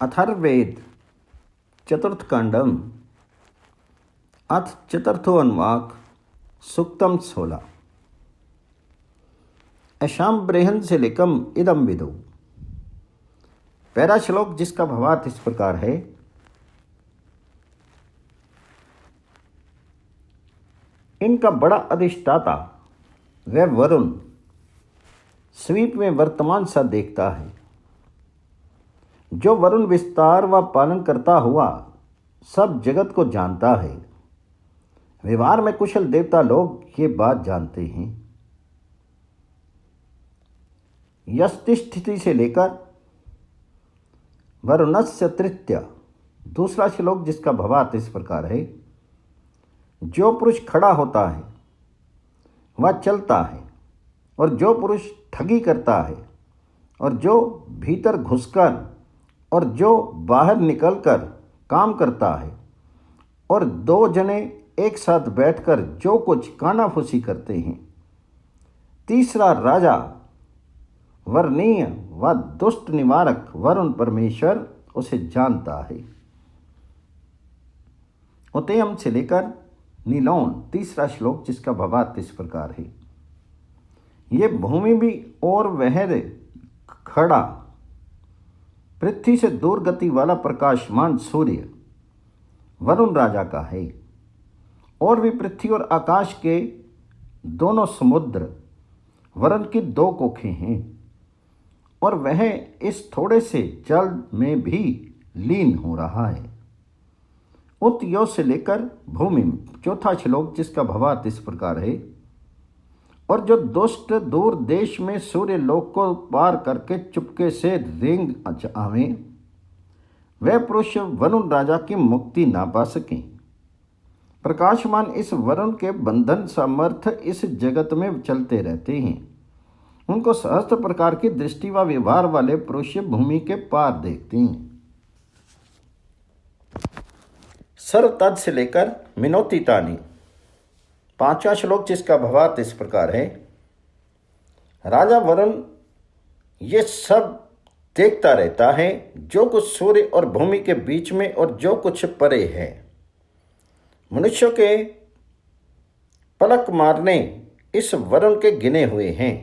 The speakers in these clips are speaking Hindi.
अथर्ववेद चतुर्थ कांडम अथ चतुर्थो अनुवाक सूक्तम 16। अशाम बृहन से लेकम इदम विदो। पहला श्लोक जिसका भावार्थ इस प्रकार है। इनका बड़ा अधिष्ठाता वह वरुण स्वीप में वर्तमान सा देखता है। जो वरुण विस्तार व पालन करता हुआ सब जगत को जानता है। व्यवहार में कुशल देवता लोग ये बात जानते हैं। यष्टि स्थिति से लेकर वरुणस्य तृतीय दूसरा श्लोक जिसका भावार्थ इस प्रकार है। जो पुरुष खड़ा होता है वह चलता है, और जो पुरुष ठगी करता है, और जो भीतर घुसकर और जो बाहर निकलकर काम करता है, और दो जने एक साथ बैठकर जो कुछ कानाफूसी करते हैं। तीसरा राजा वर्णीय व दुष्ट निवारक वरुण परमेश्वर उसे जानता है। उतयम से लेकर नीलोन तीसरा श्लोक जिसका भावार्थ इस प्रकार है। ये भूमि भी और वह खड़ा पृथ्वी से दूर गति वाला प्रकाशमान सूर्य वरुण राजा का है। और भी पृथ्वी और आकाश के दोनों समुद्र वरुण की दो कोखें हैं, और वह इस थोड़े से जल में भी लीन हो रहा है। उत्यो से लेकर भूमि चौथा श्लोक जिसका भावार्थ इस प्रकार है। और जो दुष्ट दूर देश में सूर्य लोक को पार करके चुपके से रेंग आवे, वह पुरुष वरुण राजा की मुक्ति ना पा सके। प्रकाशमान इस वरुण के बंधन सामर्थ्य इस जगत में चलते रहते हैं। उनको सहस्त्र प्रकार की दृष्टि व व्यवहार वाले पुरुष भूमि के पार देखते हैं। सर्वतद से लेकर मिनोती तानी पांचवा श्लोक जिसका भावार्थ इस प्रकार है। राजा वरुण ये सब देखता रहता है, जो कुछ सूर्य और भूमि के बीच में और जो कुछ परे है। मनुष्यों के पलक मारने इस वरुण के गिने हुए हैं।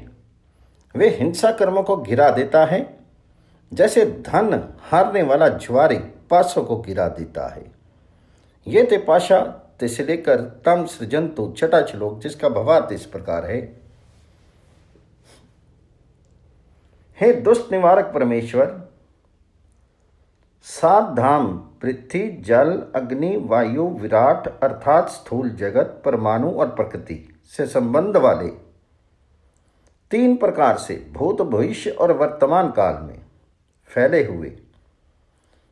वे हिंसा कर्मों को गिरा देता है, जैसे धन हारने वाला जुआरी पासों को गिरा देता है। ये थे पाशा से लेकर तम सृजंतु छठा श्लोक जिसका भावार्थ इस प्रकार है। हे दुष्ट निवारक परमेश्वर, सात धाम पृथ्वी जल अग्नि वायु विराट अर्थात स्थूल जगत परमाणु और प्रकृति से संबंध वाले तीन प्रकार से भूत भविष्य और वर्तमान काल में फैले हुए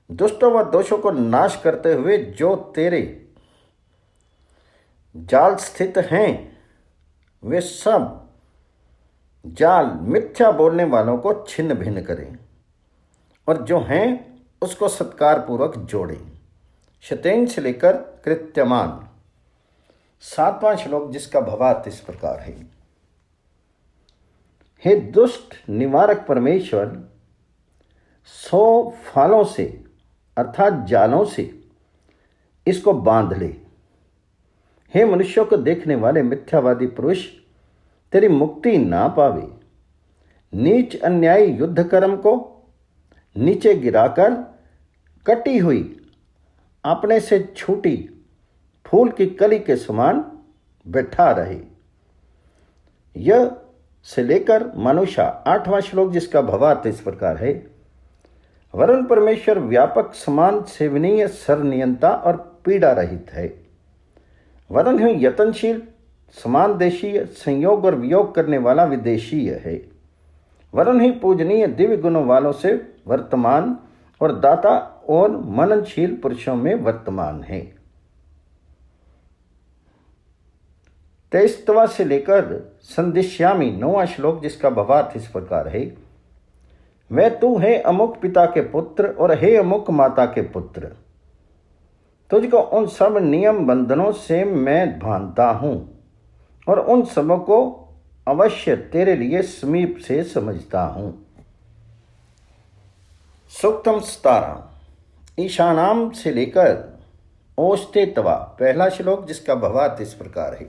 दुष्टों व दोषों को नाश करते हुए जो तेरे जाल स्थित हैं, वे सब जाल मिथ्या बोलने वालों को छिन्न भिन्न करें, और जो हैं उसको सत्कार पूर्वक जोड़ें। शतेन से लेकर कृत्यमान सातवां श्लोक जिसका भावार्थ इस प्रकार है। हे दुष्ट निवारक परमेश्वर, 100 फालों से अर्थात जालों से इसको बांध ले। हे मनुष्यों को देखने वाले मिथ्यावादी पुरुष, तेरी मुक्ति ना पावे। नीच अन्यायी युद्ध कर्म को नीचे गिराकर कटी हुई अपने से छूटी फूल की कली के समान बैठा रहे। यह से लेकर मनुष्य आठवां श्लोक जिसका भावार्थ इस प्रकार है। वरुण परमेश्वर व्यापक समान सेवनीय सरनियंता और पीड़ा रहित है। वरुण ही यतनशील समान देशीय संयोग और वियोग करने वाला विदेशीय है। वरुण ही पूजनीय दिव्य गुणों वालों से वर्तमान और दाता और मननशील पुरुषों में वर्तमान है। 23वां से लेकर संदिश्यामी 9वां श्लोक जिसका भावार्थ इस प्रकार है। वह तू है अमुक पिता के पुत्र और हे अमुक माता के पुत्र। तुझको उन सब नियम बंधनों से मैं भानता हूं, और उन सबों को अवश्य तेरे लिए समीप से समझता हूं। सूक्तम 17। ईशानाम से लेकर ओष्टे तवा, पहला श्लोक जिसका भावार्थ इस प्रकार है।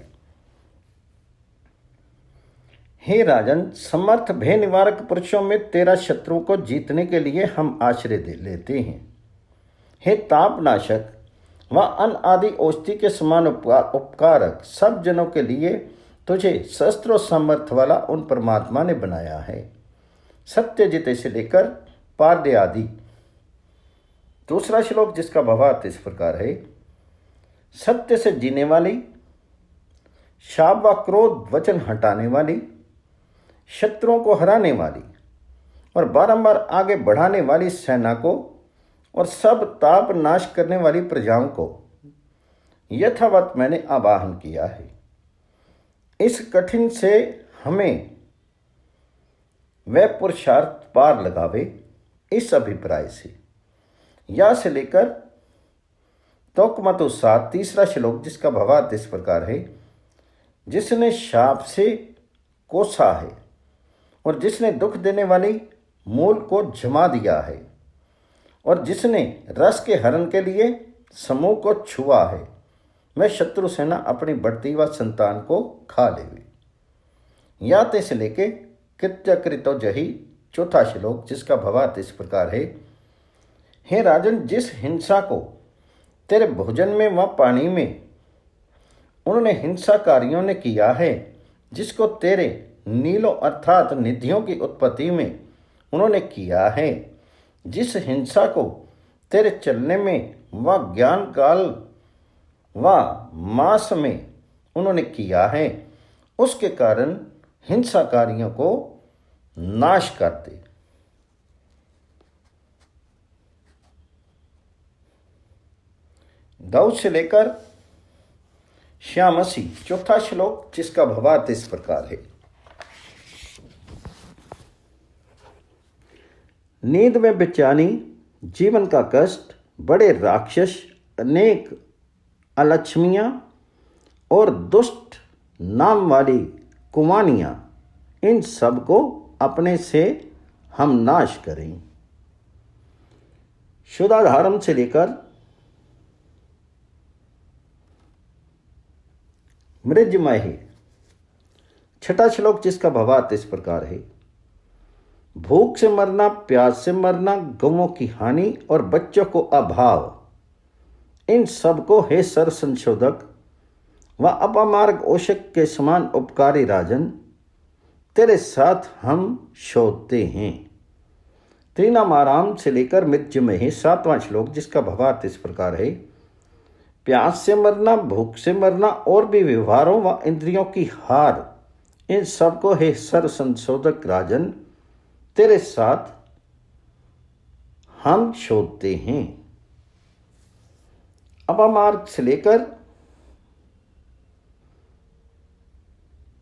हे राजन, समर्थ भय निवारक पुरुषों में तेरा शत्रु को जीतने के लिए हम आश्रय दे लेते हैं। हे तापनाशक व अन आदि औषधि के समान उपकारक सब जनों के लिए तुझे शस्त्र समर्थ वाला उन परमात्मा ने बनाया है। सत्यजित से लेकर पार्य आदि, दूसरा श्लोक जिसका भावार्थ इस प्रकार है। सत्य से जीने वाली, शाप व क्रोध वचन हटाने वाली, शत्रुओं को हराने वाली और बारंबार आगे बढ़ाने वाली सेना को और सब ताप नाश करने वाली प्रजाओं को यथावत मैंने आवाहन किया है। इस कठिन से हमें वह पुरुषार्थ पार लगावे, इस अभिप्राय से या से लेकर तोकमतु 7, तीसरा श्लोक जिसका भावार्थ इस प्रकार है। जिसने शाप से कोसा है और जिसने दुख देने वाली मूल को जमा दिया है और जिसने रस के हरण के लिए समूह को छुआ है, वह शत्रु सेना अपनी बढ़ती हुआ संतान को खा लेवे। याते से लेके कृत्यकृतो जही, चौथा श्लोक जिसका भावार्थ इस प्रकार है। हे राजन, जिस हिंसा को तेरे भोजन में व पानी में उन्होंने हिंसाकारियों ने किया है, जिसको तेरे नीलों अर्थात निधियों की उत्पत्ति में उन्होंने किया है, जिस हिंसा को तेरे चलने में व ज्ञान काल व मास में उन्होंने किया है, उसके कारण हिंसाकारियों को नाश कर दे। दाऊद से लेकर श्यामसी, चौथा श्लोक जिसका भावार्थ इस प्रकार है। नींद में बेचैनी, जीवन का कष्ट, बड़े राक्षस, अनेक अलक्ष्मियाँ और दुष्ट नाम वाली कुमानियाँ, इन सब को अपने से हम नाश करें। शुद्धाधारम से लेकर मृजमय, छठा श्लोक जिसका भावार्थ इस प्रकार है। भूख से मरना, प्यास से मरना, गौओं की हानि और बच्चों को अभाव, इन सब को हे सर संशोधक व अपमार्ग ओषक के समान उपकारी राजन, तेरे साथ हम शोधते हैं। त्रिनामाराम से लेकर मृत्युमय, सातवां श्लोक जिसका भावार्थ इस प्रकार है। प्यास से मरना, भूख से मरना और भी व्यवहारों व इंद्रियों की हार, इन सब को हे सर संशोधक राजन, तेरे साथ हम शोधते हैं। अपमार्ग से लेकर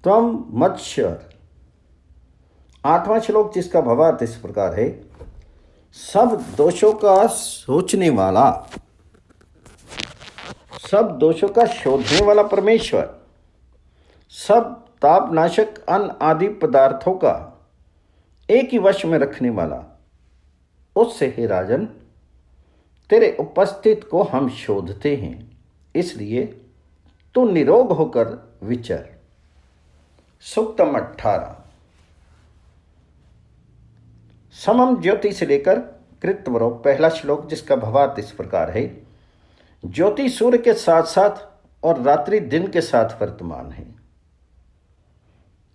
त्वम मत्स्य, आठवां श्लोक जिसका भावार्थ इस प्रकार है। सब दोषों का सोचने वाला, सब दोषों का शोधने वाला परमेश्वर, सब तापनाशक अन्न आदि पदार्थों का एक ही वश में रखने वाला, उससे हे राजन तेरे उपस्थित को हम शोधते हैं। इसलिए तू निरोग होकर विचर। सूक्तम 18। समम ज्योति से लेकर कृतवरो, पहला श्लोक जिसका भावार्थ इस प्रकार है। ज्योति सूर्य के साथ साथ और रात्रि दिन के साथ वर्तमान है,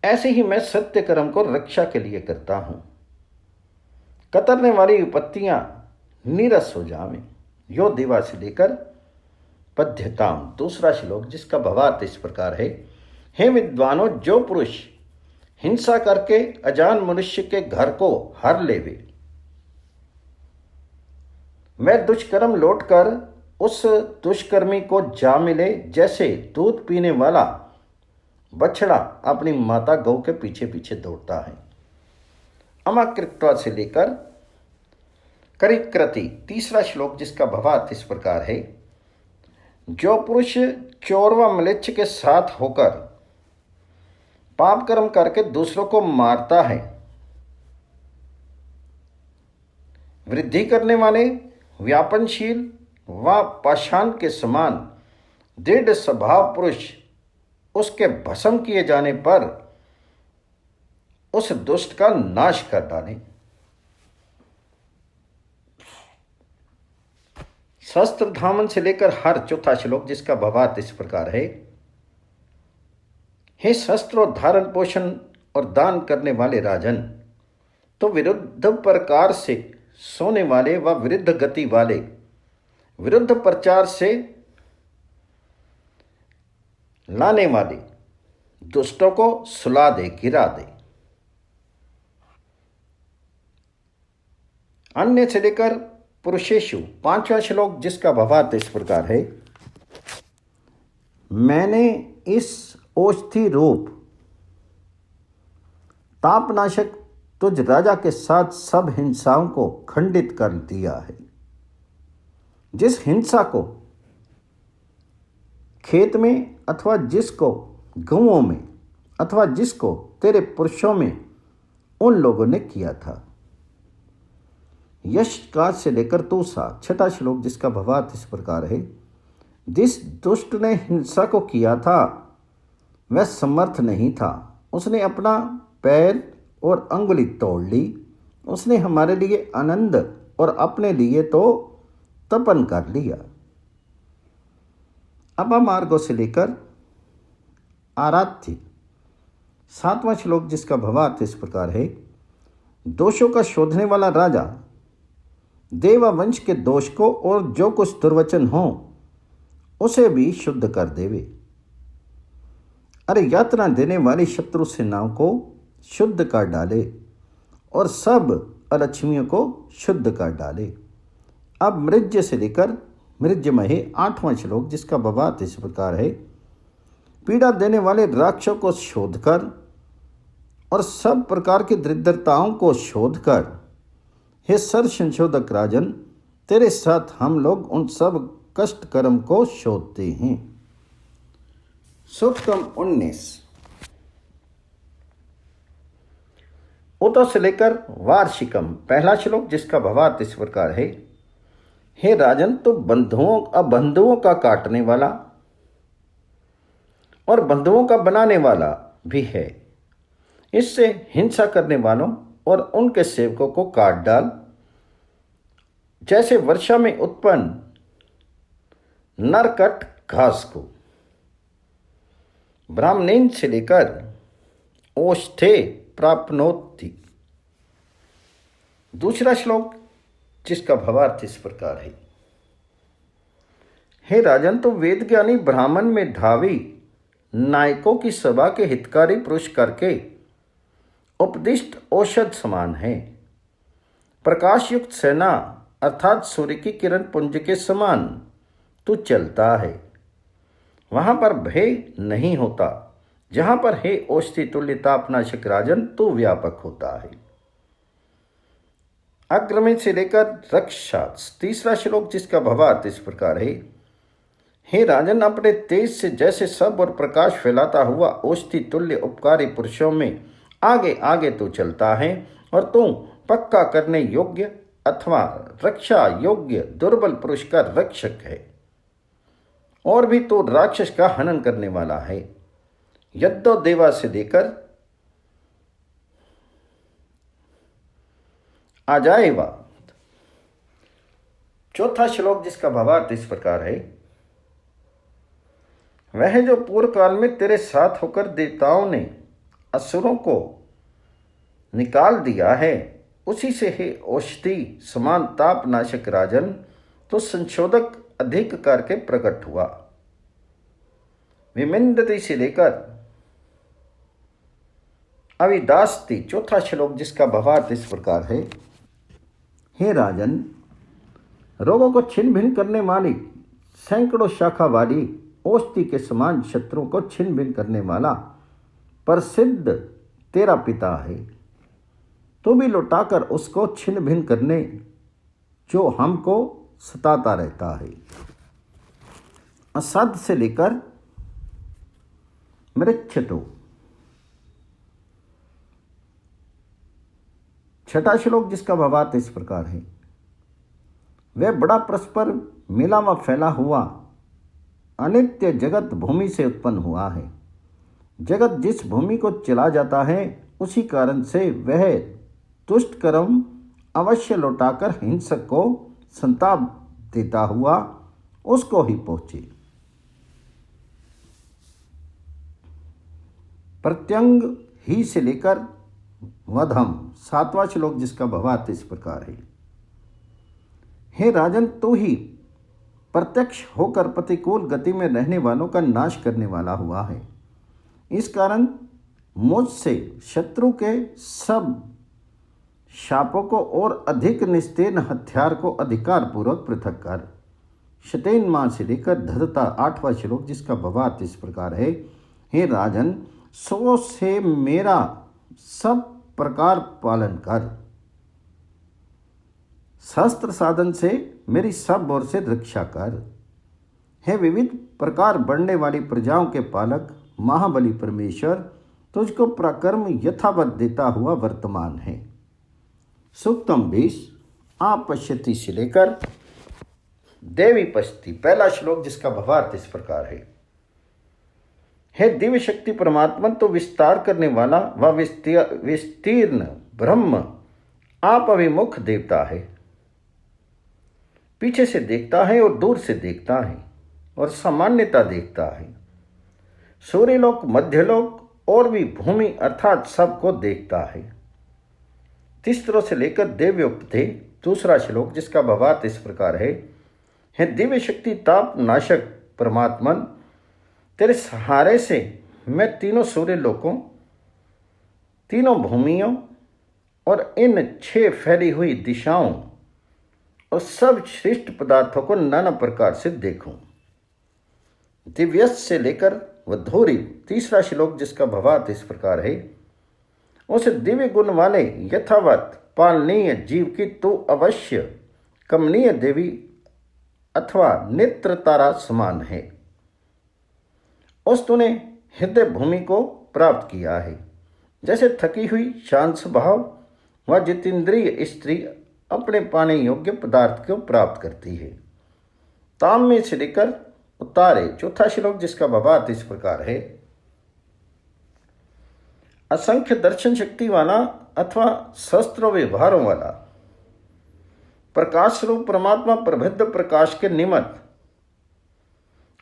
ऐसे ही मैं सत्य कर्म को रक्षा के लिए करता हूं। कतरने वाली विपत्तियां नीरस हो जावें। यो देवा से लेकर पद्यताम, दूसरा श्लोक जिसका भावार्थ इस प्रकार है। हे विद्वानों, जो पुरुष हिंसा करके अजान मनुष्य के घर को हर लेवे, वह दुष्कर्म लौटकर उस दुष्कर्मी को जा मिले, जैसे दूध पीने वाला बछड़ा अपनी माता गौ के पीछे पीछे दौड़ता है। अमाकृत्वा से लेकर करिकृति, तीसरा श्लोक जिसका भावार्थ इस प्रकार है। जो पुरुष चोर व म्लेच्छ के साथ होकर पाप कर्म करके दूसरों को मारता है, वृद्धि करने वाले व्यापनशील व पाषाण के समान दृढ़ स्वभाव पुरुष उसके भस्म किए जाने पर उस दुष्ट का नाश कर डाले। शस्त्र धामन से लेकर हर चौथा श्लोक, जिसका भावार्थ इस प्रकार है। हे शस्त्रों धारण पोषण और दान करने वाले राजन, तो विरुद्ध प्रकार से सोने वाले व विरुद्ध गति वाले, विरुद्ध प्रचार से लाने वाले दुष्टों को सुला दे, गिरा दे। अन्य से लेकर पुरुषेशु 5वां श्लोक, जिसका भावार्थ इस प्रकार है। मैंने इस औषधि रूप तापनाशक तुझ राजा के साथ सब हिंसाओं को खंडित कर दिया है। जिस हिंसा को खेत में अथवा जिसको गौओं में अथवा जिसको तेरे पुरुषों में उन लोगों ने किया था। यश काज से लेकर तूसा 6वां श्लोक, जिसका भावार्थ इस प्रकार है। जिस दुष्ट ने हिंसा को किया था वह समर्थ नहीं था, उसने अपना पैर और अंगुली तोड़ ली। उसने हमारे लिए आनंद और अपने लिए तो तपन कर लिया। अपमार्गों से लेकर आराध्य 7वां श्लोक, जिसका भावार्थ इस प्रकार है। दोषों का शोधने वाला राजा देवा वंश के दोष को और जो कुछ दुर्वचन हो उसे भी शुद्ध कर देवे। अरे यातना देने वाली शत्रु सेनाओं को शुद्ध कर डाले और सब अलक्ष्मियों को शुद्ध कर डाले। अब मृज्य से लेकर मृज्यमहे 8वां श्लोक, जिसका भावार्थ इस प्रकार है। पीड़ा देने वाले राक्षसों को शोध कर और सब प्रकार की दरिद्रताओं को शोध कर, हे सर संशोधक राजन, तेरे साथ हम लोग उन सब कष्ट कर्म को शोधते हैं। सूक्तम 19 उतो से लेकर वार्षिकम 1 श्लोक, जिसका भावार्थ इस प्रकार है। हे राजन, तो बंधुओं का काटने वाला और बंधुओं का बनाने वाला भी है। इससे हिंसा करने वालों और उनके सेवकों को काट डाल, जैसे वर्षा में उत्पन्न नरकट घास को। ब्राह्मणेन से लेकर ओष्ठे प्राप्नोति 2 श्लोक, जिसका भावार्थ इस प्रकार है। हे राजन, तो वेद ज्ञानी ब्राह्मण में ढावी नायकों की सभा के हितकारी पुरुष करके उपदिष्ट औषध समान है। प्रकाश युक्त सेना अर्थात सूर्य की किरण पुंज के समान तू चलता है। वहां पर भय नहीं होता, जहां पर हे औषधि तुल्य तापनाशक राजन तू व्यापक होता है। अग्रमे से लेकर रक्षा 3 श्लोक, जिसका भावार्थ इस प्रकार है। हे राजन, अपने तेज से जैसे सब और प्रकाश फैलाता हुआ औषधि तुल्य उपकारी पुरुषों में आगे आगे तू चलता है और तू पक्का करने योग्य अथवा रक्षा योग्य दुर्बल पुरुष का रक्षक है। और भी तो राक्षस का हनन करने वाला है। यद्दो देवा से लेकर आ जाएगा 4 श्लोक, जिसका भावार्थ इस प्रकार है। वह जो पूर्व काल में तेरे साथ होकर देवताओं ने असुरों को निकाल दिया है, उसी से हे औषधि समान तापनाशक राजन तो संशोधक अधिक करके प्रकट हुआ। विमिंदति से लेकर अविदास्ति 4 श्लोक, जिसका भावार्थ इस प्रकार है। हे राजन, रोगों को छिन्न भिन्न करने वाली सैकड़ों शाखा वाली औषधि के समान शत्रुओं को छिन्न भिन्न करने वाला प्रसिद्ध तेरा पिता है। तो भी लौटाकर उसको छिन्न भिन्न करने जो हमको सताता रहता है। असाध्य से लेकर मृच्छतो 6 श्लोक, जिसका भावार्थ इस प्रकार है। वह बड़ा परस्पर मिला व फैला हुआ अनित्य जगत भूमि से उत्पन्न हुआ है। जगत जिस भूमि को चला जाता है उसी कारण से वह दुष्ट कर्म अवश्य लौटाकर हिंसक को संताप देता हुआ उसको ही पहुंचे। प्रत्यंग ही से लेकर वधम 7वां श्लोक, जिसका भावार्थ इस प्रकार है। हे राजन, तू ही प्रत्यक्ष होकर प्रतिकूल गति में रहने वालों का नाश करने वाला हुआ है। इस कारण मुझसे शत्रु के सब शापों को और अधिक निस्तेन हथियार को अधिकार पूर्वक पृथक कर। शतेन मां से लेकर धरता 8वां श्लोक, जिसका भावार्थ इस प्रकार है। हे राजन, सो से मेरा सब प्रकार पालन कर। शस्त्र साधन से मेरी सब ओर से रक्षा कर। हे विविध प्रकार बढ़ने वाली प्रजाओं के पालक महाबली परमेश्वर, तुझको पराक्रम यथावत देता हुआ वर्तमान है। सूक्तम 20 आपश्यति से लेकर देवी पश्यति 1 श्लोक, जिसका भावार्थ इस प्रकार है। हे दिव्य शक्ति परमात्मन, तो विस्तार करने वाला व विस्तीर्ण ब्रह्म आप अभिमुख देवता है। पीछे से देखता है और दूर से देखता है और सामान्यता देखता है। सूर्यलोक, मध्यलोक और भी भूमि अर्थात सबको देखता है। तीसरों से लेकर देव्योपते 2 श्लोक, जिसका भावार्थ इस प्रकार है। हे दिव्य शक्ति ताप नाशक परमात्मन, तेरे सहारे से मैं तीनों सूर्य लोकों, तीनों भूमियों और इन 6 फैली हुई दिशाओं और सब श्रेष्ठ पदार्थों को नाना प्रकार से देखूं। दिव्यस से लेकर वधूरी 3 श्लोक, जिसका भावार्थ इस प्रकार है। उस दिव्य गुण वाले यथावत पालनीय जीव की तू अवश्य कमनीय देवी अथवा नेत्र तारा समान है। उस तूने हृदय भूमि को प्राप्त किया है। जैसे थकी हुई शांत स्वभाव व जितेंद्रिय स्त्री अपने पाने योग्य पदार्थ को प्राप्त करती है। ताम में से लेकर उतारे 4 श्लोक, जिसका भावार्थ इस प्रकार है। असंख्य दर्शन शक्ति वाला अथवा शस्त्र व्यवहारों वाला प्रकाश रूप परमात्मा प्रबुद्ध प्रकाश के निमित्त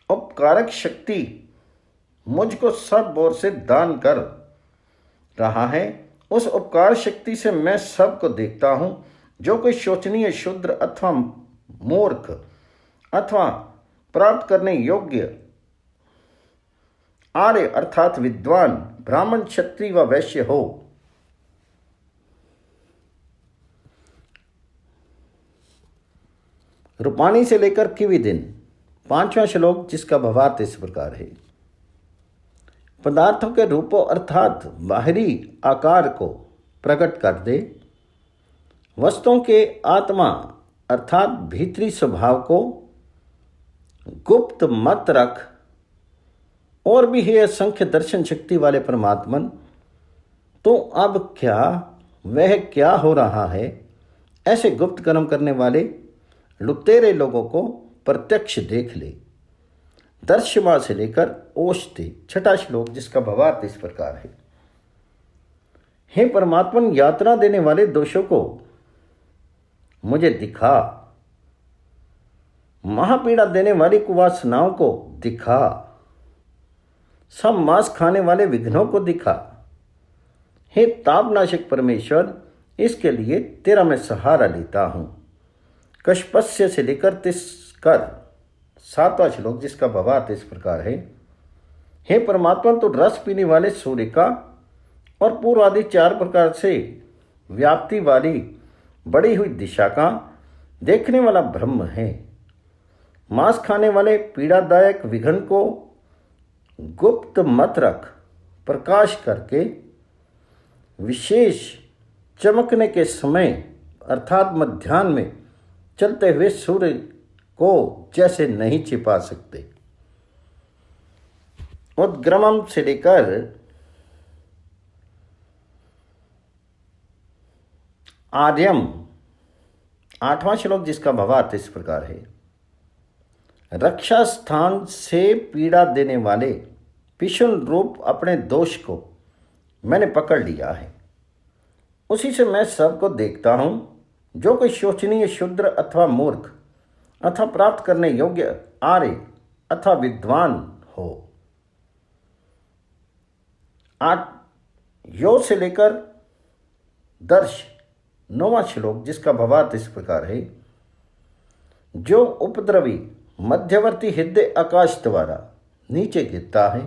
उपकारक शक्ति मुझको सब ओर से दान कर रहा है। उस उपकार शक्ति से मैं सबको देखता हूं। जो कोई शोचनीय, शूद्र अथवा मूर्ख अथवा प्राप्त करने योग्य आर्य अर्थात विद्वान, ब्राह्मण, क्षत्रिय व वैश्य हो, रूपाणी से लेकर किवी दिन 5वां श्लोक, जिसका भावार्थ इस प्रकार है। पदार्थों के रूपों अर्थात बाहरी आकार को प्रकट कर दे। वस्तुओं के आत्मा अर्थात भीतरी स्वभाव को गुप्त मत रख। और भी है असंख्य दर्शन शक्ति वाले परमात्मन, तो अब क्या वह क्या हो रहा है, ऐसे गुप्त कर्म करने वाले लुटेरे लोगों को प्रत्यक्ष देख ले। दर्शमा से लेकर ओष्ठि 6 श्लोक, जिसका भावार्थ इस प्रकार है। हे परमात्मन, यातना देने वाले दोषों को मुझे दिखा। महापीड़ा देने वाली कुवासनाओं को दिखा। सब मांस खाने वाले विघ्नों को दिखा। हे तापनाशक परमेश्वर, इसके लिए तेरा मैं सहारा लेता हूं। कशपस्य से लेकर तिस्कर 7वां श्लोक, जिसका भावार्थ इस प्रकार है। हे परमात्मा, तो रस पीने वाले सूर्य का और पूर्व आदि 4 प्रकार से व्याप्ति वाली बढ़ी हुई दिशा का देखने वाला ब्रह्म है। मांस खाने वाले पीड़ादायक विघ्न को गुप्त मत रख प्रकाश करके विशेष चमकने के समय अर्थात मध्याह्न में चलते हुए सूर्य को जैसे नहीं छिपा सकते। उद्ग्रमम से लेकर आर्यम 8वां श्लोक जिसका भावार्थ इस प्रकार है। रक्षा स्थान से पीड़ा देने वाले पिशुन रूप अपने दोष को मैंने पकड़ लिया है, उसी से मैं सबको देखता हूं। जो कोई शोचनीय शूद्र अथवा मूर्ख अथवा प्राप्त करने योग्य आर्य अथवा विद्वान हो। 8 यो से लेकर दर्श 9वां श्लोक जिसका भावार्थ इस प्रकार है। जो उपद्रवी मध्यवर्ती हृदय आकाश द्वारा नीचे गिरता है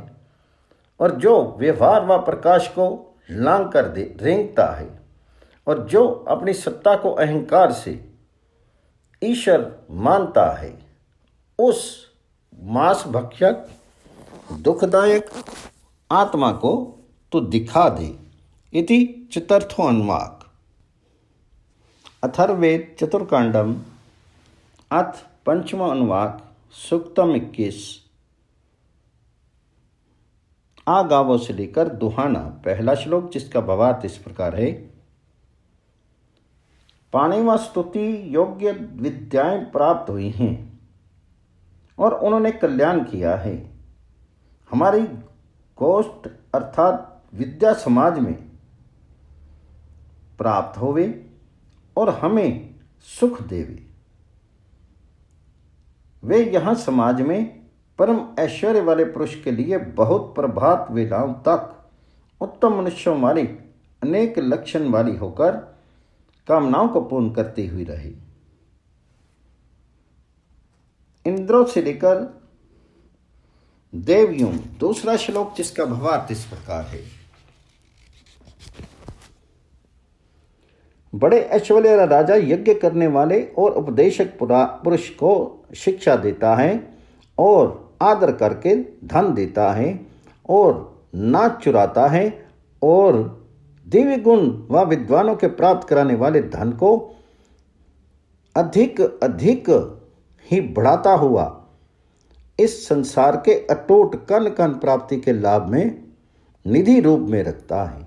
और जो व्यवहार व प्रकाश को लांग कर दे रेंगता है और जो अपनी सत्ता को अहंकार से ईश्वर मानता है, उस मांस भक्षक दुखदायक आत्मा को तो दिखा दे। इति चतुर्थो अनुवाक। अथर्ववेद चतुर्कांडम अथ पंचम अनुवाक सूक्तम 21। आ गावों से लेकर दुहाना पहला श्लोक जिसका भावार्थ इस प्रकार है। पाणिवा स्तुति योग्य विद्याएं प्राप्त हुई हैं और उन्होंने कल्याण किया है। हमारी गोष्ठ अर्थात विद्या समाज में प्राप्त होवे और हमें सुख देवे। वे यहाँ समाज में परम ऐश्वर्य वाले पुरुष के लिए बहुत प्रभात वेलाओं तक उत्तम मनुष्यों वाली अनेक लक्षण वाली होकर कामनाओं को पूर्ण करती हुई रही। इंद्रों से लेकर देवयों दूसरा श्लोक जिसका भावार्थ इस प्रकार है। बड़े ऐश्वर्य राजा यज्ञ करने वाले और उपदेशक पुरुष को शिक्षा देता है और आदर करके धन देता है और नाच चुराता है और दिव्य गुण व विद्वानों के प्राप्त कराने वाले धन को अधिक अधिक ही बढ़ाता हुआ इस संसार के अटूट कन कन प्राप्ति के लाभ में निधि रूप में रखता है।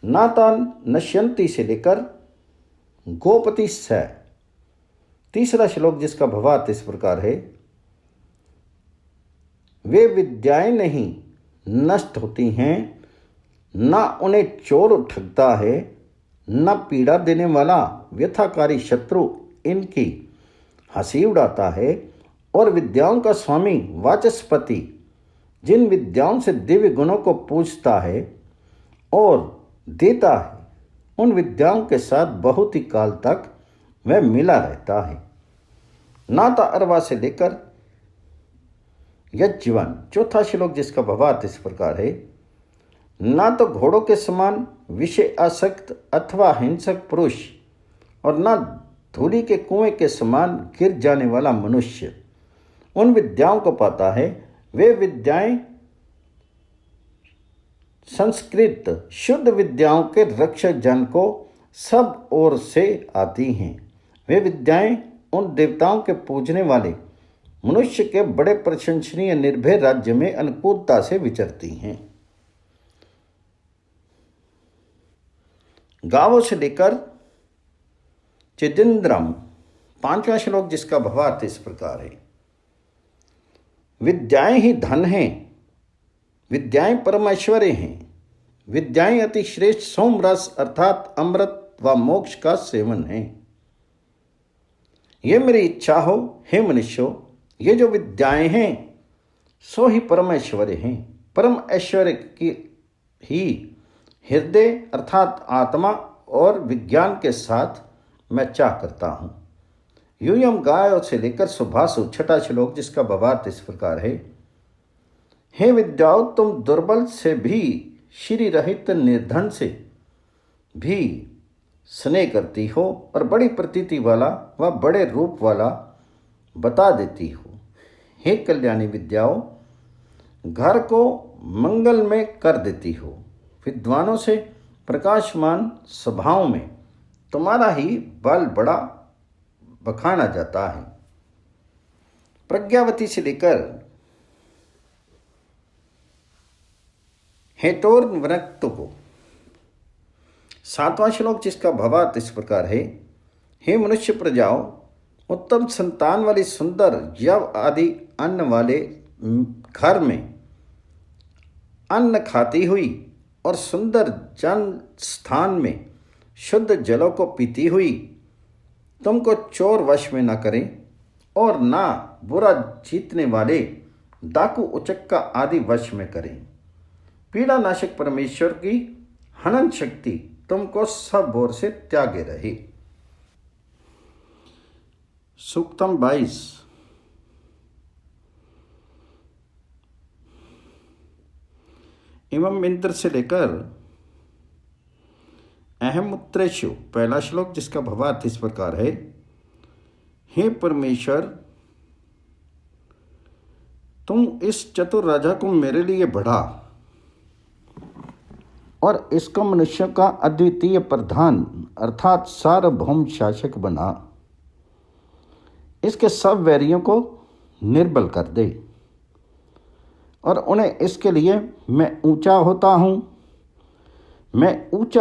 नातान नश्यंती से लेकर गोपति स तीसरा श्लोक जिसका भावार्थ इस प्रकार है। वे विद्याएं नहीं नष्ट होती हैं, न उन्हें चोर ठगता है, न पीड़ा देने वाला व्यथाकारी शत्रु इनकी हंसी उड़ाता है। और विद्याओं का स्वामी वाचस्पति जिन विद्याओं से दिव्य गुणों को पूजता है और देता है, उन विद्याओं के साथ बहुत ही काल तक वह मिला रहता है। नाता अरवा से लेकर यज्जीवन चौथा श्लोक जिसका भावार्थ इस प्रकार है। ना तो घोड़ों के समान विषय आसक्त अथवा हिंसक पुरुष और ना धूलि के कुएं के समान गिर जाने वाला मनुष्य उन विद्याओं को पाता है। वे विद्याएं संस्कृत शुद्ध विद्याओं के रक्षक जन को सब ओर से आती हैं। वे विद्याएं उन देवताओं के पूजने वाले मनुष्य के बड़े प्रशंसनीय निर्भय राज्य में अनुकूलता से विचरती हैं। गावों से लेकर चिदिंद्रम पांचवा श्लोक जिसका भावार्थ इस प्रकार है। विद्याएं ही धन हैं, विद्याएं परम ऐश्वर्य हैं, विद्याएं अति श्रेष्ठ सोम रस अर्थात अमृत व मोक्ष का सेवन है। ये मेरी इच्छा हो हे मनुष्यों, ये जो विद्याएं हैं सो ही परम ऐश्वर्य हैं। परम ऐश्वर्य की ही हृदय अर्थात आत्मा और विज्ञान के साथ मैं चाह करता हूँ। यूयम गायों से लेकर सुभाषु छठा श्लोक जिसका भावार्थ इस प्रकार है। हे विद्याओं, तुम दुर्बल से भी श्री रहित निर्धन से भी स्नेह करती हो और बड़ी प्रतीति वाला व बड़े रूप वाला बता देती हो। हे कल्याणी विद्याओं, घर को मंगल में कर देती हो। विद्वानों से प्रकाशमान सभाओं में तुम्हारा ही बल बड़ा बखाना जाता है। प्रज्ञावती से लेकर हेतोर वृत्त को 7वां श्लोक जिसका भावार्थ इस प्रकार है, हे मनुष्य प्रजाओं, उत्तम संतान वाली सुंदर यव आदि अन्न वाले घर में अन्न खाती हुई और सुंदर जन स्थान में शुद्ध जलों को पीती हुई तुमको चोर वश में न करें और ना बुरा जीतने वाले डाकू उचक्का आदि वश में करें। पीड़ा नाशक परमेश्वर की हनन शक्ति तुमको सब ओर से त्यागे रहे। सूक्तम 22। एवं इंद्र से लेकर अहम उत्तरेशु पहला श्लोक जिसका भावार्थ इस प्रकार है, हे परमेश्वर, तुम इस चतुर राजा को मेरे लिए बढ़ा और इसको मनुष्य का अद्वितीय प्रधान अर्थात सार्वभौम शासक बना। इसके सब वैरियों को निर्बल कर दे और उन्हें इसके लिए मैं ऊंचा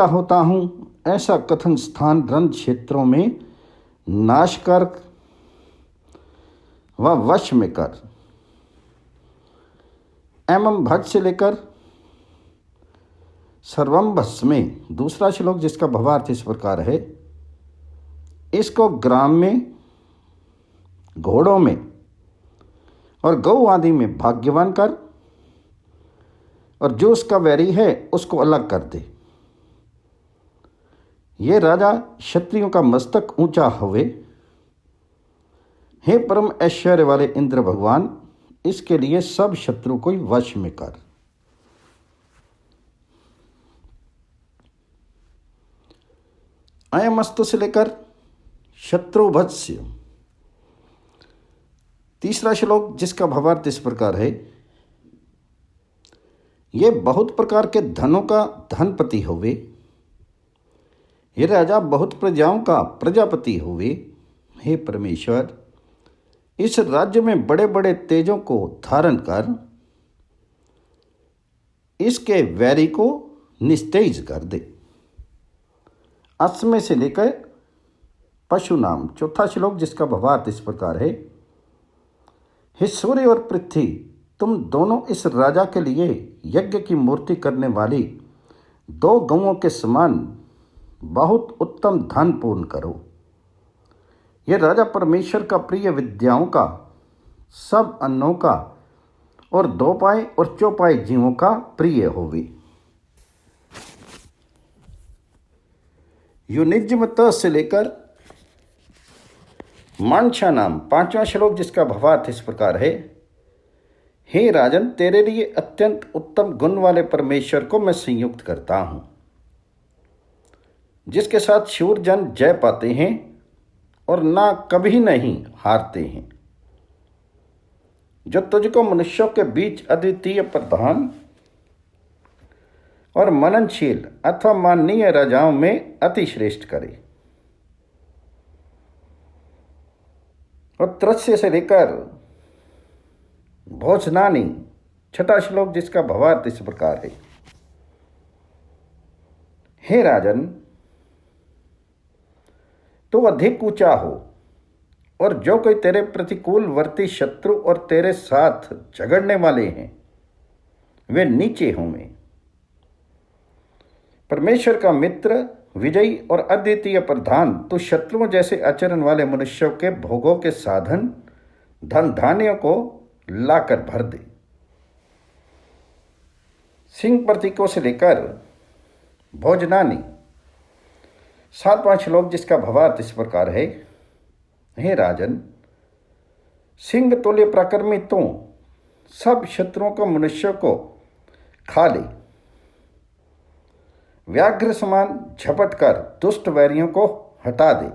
होता हूँ ऐसा कथन स्थान रण क्षेत्रों में नाश कर व वश में कर। एवं भट से लेकर सर्वम भस्म में दूसरा श्लोक जिसका भावार्थ इस प्रकार है, इसको ग्राम में, घोड़ों में और गौ आदि में भाग्यवान कर और जो उसका वैरी है उसको अलग कर दे। ये राजा क्षत्रियों का मस्तक ऊंचा होवे। हे परम ऐश्वर्य वाले इंद्र भगवान, इसके लिए सब शत्रु को वश में कर। अयमस्तु से लेकर शत्रुभत्स्य तीसरा श्लोक जिसका भावार्थ इस प्रकार है, ये बहुत प्रकार के धनों का धनपति होवे। ये राजा बहुत प्रजाओं का प्रजापति होवे। हे परमेश्वर, इस राज्य में बड़े बड़े तेजों को धारण कर इसके वैरी को निस्तेज कर दे। अस्मय से लेकर पशु नाम चौथा श्लोक जिसका भावार्थ इस प्रकार है, हे सूर्य और पृथ्वी, तुम दोनों इस राजा के लिए यज्ञ की मूर्ति करने वाली 2 गौओं के समान बहुत उत्तम धन पूर्ण करो। यह राजा परमेश्वर का प्रिय विद्याओं का, सब अन्नों का और 2 पाए और चौपाए जीवों का प्रिय होवे। युनिज्मत से लेकर मानशा नाम 5वां श्लोक जिसका भावार्थ इस प्रकार है, हे राजन, तेरे लिए अत्यंत उत्तम गुण वाले परमेश्वर को मैं संयुक्त करता हूं, जिसके साथ शूरजन जय पाते हैं और ना कभी नहीं हारते हैं, जो तुझको मनुष्यों के बीच अद्वितीय प्रधान और मननशील अथवा माननीय राजाओं में अति श्रेष्ठ करे। और त्रस्य से लेकर भोजनानी 6वां श्लोक जिसका भावार्थ इस प्रकार है, हे राजन, तू अधिक ऊंचा हो और जो कोई तेरे प्रतिकूल वर्ती शत्रु और तेरे साथ झगड़ने वाले हैं वे नीचे होंगे। परमेश्वर का मित्र, विजयी और अद्वितीय प्रधान, तू शत्रुओं जैसे आचरण वाले मनुष्यों के भोगों के साधन धन धान्यों को लाकर भर दे। सिंह प्रतीकों से लेकर भोजनानी 7वां श्लोक जिसका भावार्थ इस प्रकार है, हे राजन, सिंह तुल्य पराक्रमी तू सब शत्रुओं को मनुष्यों को खा ले। व्याघ्र समान झपट कर दुष्ट वैरियों को हटा दे।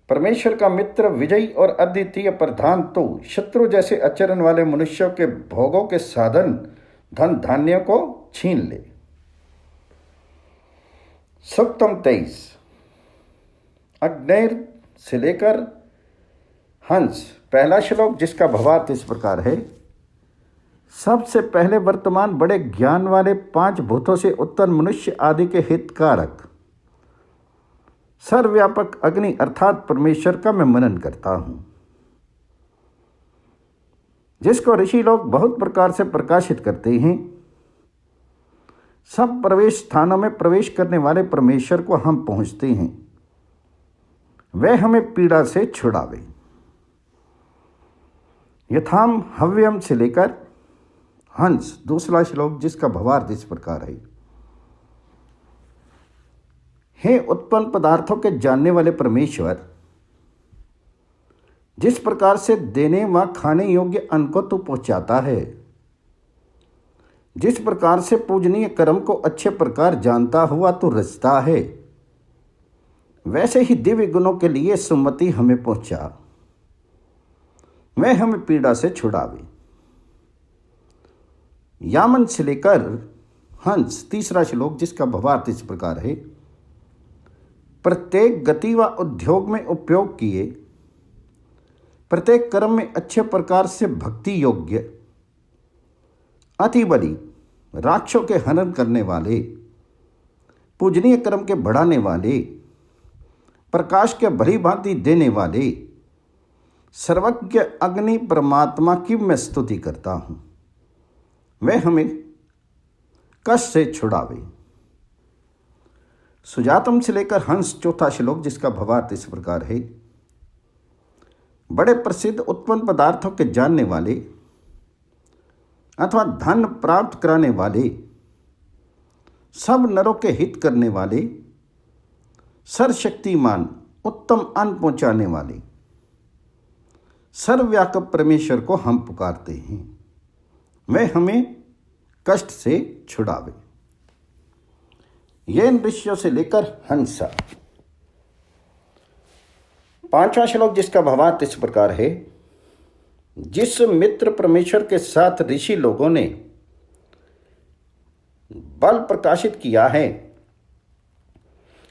परमेश्वर का मित्र, विजयी और अद्वितीय प्रधान तो शत्रु जैसे आचरण वाले मनुष्यों के भोगों के साधन धन धान्यों को छीन ले। सूक्तम 23 अग्नेर से लेकर हंस पहला श्लोक जिसका भावार्थ इस प्रकार है, सबसे पहले वर्तमान बड़े ज्ञान वाले 5 भूतों से उत्पन्न मनुष्य आदि के हितकारक सर्वव्यापक अग्नि अर्थात परमेश्वर का मैं मनन करता हूं, जिसको ऋषि लोग बहुत प्रकार से प्रकाशित करते हैं। सब प्रवेश स्थानों में प्रवेश करने वाले परमेश्वर को हम पहुंचते हैं, वह हमें पीड़ा से छुड़ावे। यथाम हव्यम से लेकर हंस, दूसरा श्लोक जिसका भावार्थ इस प्रकार है। हे उत्पन्न पदार्थों के जानने वाले परमेश्वर, जिस प्रकार से देने व खाने योग्य अन्न को तू पहुंचाता है, जिस प्रकार से पूजनीय कर्म को अच्छे प्रकार जानता हुआ तू रचता है, वैसे ही दिव्य गुणों के लिए सुमति हमें पहुंचा, वह हमें पीड़ा से छुड़ावे। यामन से लेकर हंस, तीसरा श्लोक जिसका भावार्थ इस प्रकार है। प्रत्येक गति व उद्योग में उपयोग किए, प्रत्येक कर्म में अच्छे प्रकार से भक्ति योग्य, अति बलि, राक्षसों के हनन करने वाले, पूजनीय कर्म के बढ़ाने वाले, प्रकाश के भली भांति देने वाले, सर्वज्ञ अग्नि परमात्मा की मैं स्तुति करता हूं, वह हमें कष्ट से छुड़ावे। सुजातम से लेकर हंस, चौथा श्लोक जिसका भावार्थ इस प्रकार है। बड़े प्रसिद्ध उत्पन्न पदार्थों के जानने वाले अथवा धन प्राप्त कराने वाले, सब नरों के हित करने वाले, सर्वशक्तिमान उत्तम अन्न पहुंचाने वाले, सर्वव्यापक परमेश्वर को हम पुकारते हैं, वह हमें कष्ट से छुड़ावे। ये ऋषियों से लेकर हंसा, पांचवा श्लोक जिसका भावार्थ इस प्रकार है। जिस मित्र परमेश्वर के साथ ऋषि लोगों ने बल प्रकाशित किया है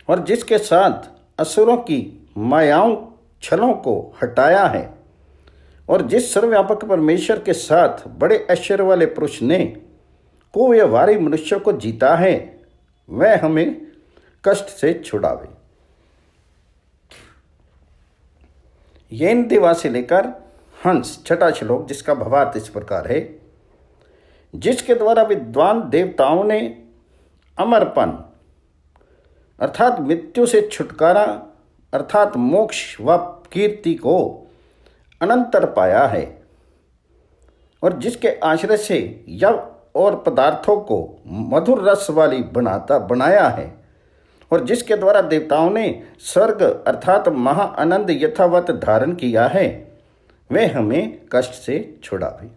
और जिसके साथ असुरों की मायाओं छलों को हटाया है, और जिस सर्वव्यापक परमेश्वर के साथ बड़े ऐश्वर्य वाले पुरुष ने कुव्यवहारी मनुष्यों को जीता है, वह हमें कष्ट से छुड़ावे। येन देवा से लेकर हंस, छठा श्लोक जिसका भावार्थ इस प्रकार है। जिसके द्वारा विद्वान देवताओं ने अमरपन अर्थात मृत्यु से छुटकारा अर्थात मोक्ष व कीर्ति को अनंतर पाया है, और जिसके आश्रय से यव और पदार्थों को मधुर रस वाली बनाया है, और जिसके द्वारा देवताओं ने स्वर्ग अर्थात महाआनंद यथावत धारण किया है, वह हमें कष्ट से छुड़ावे।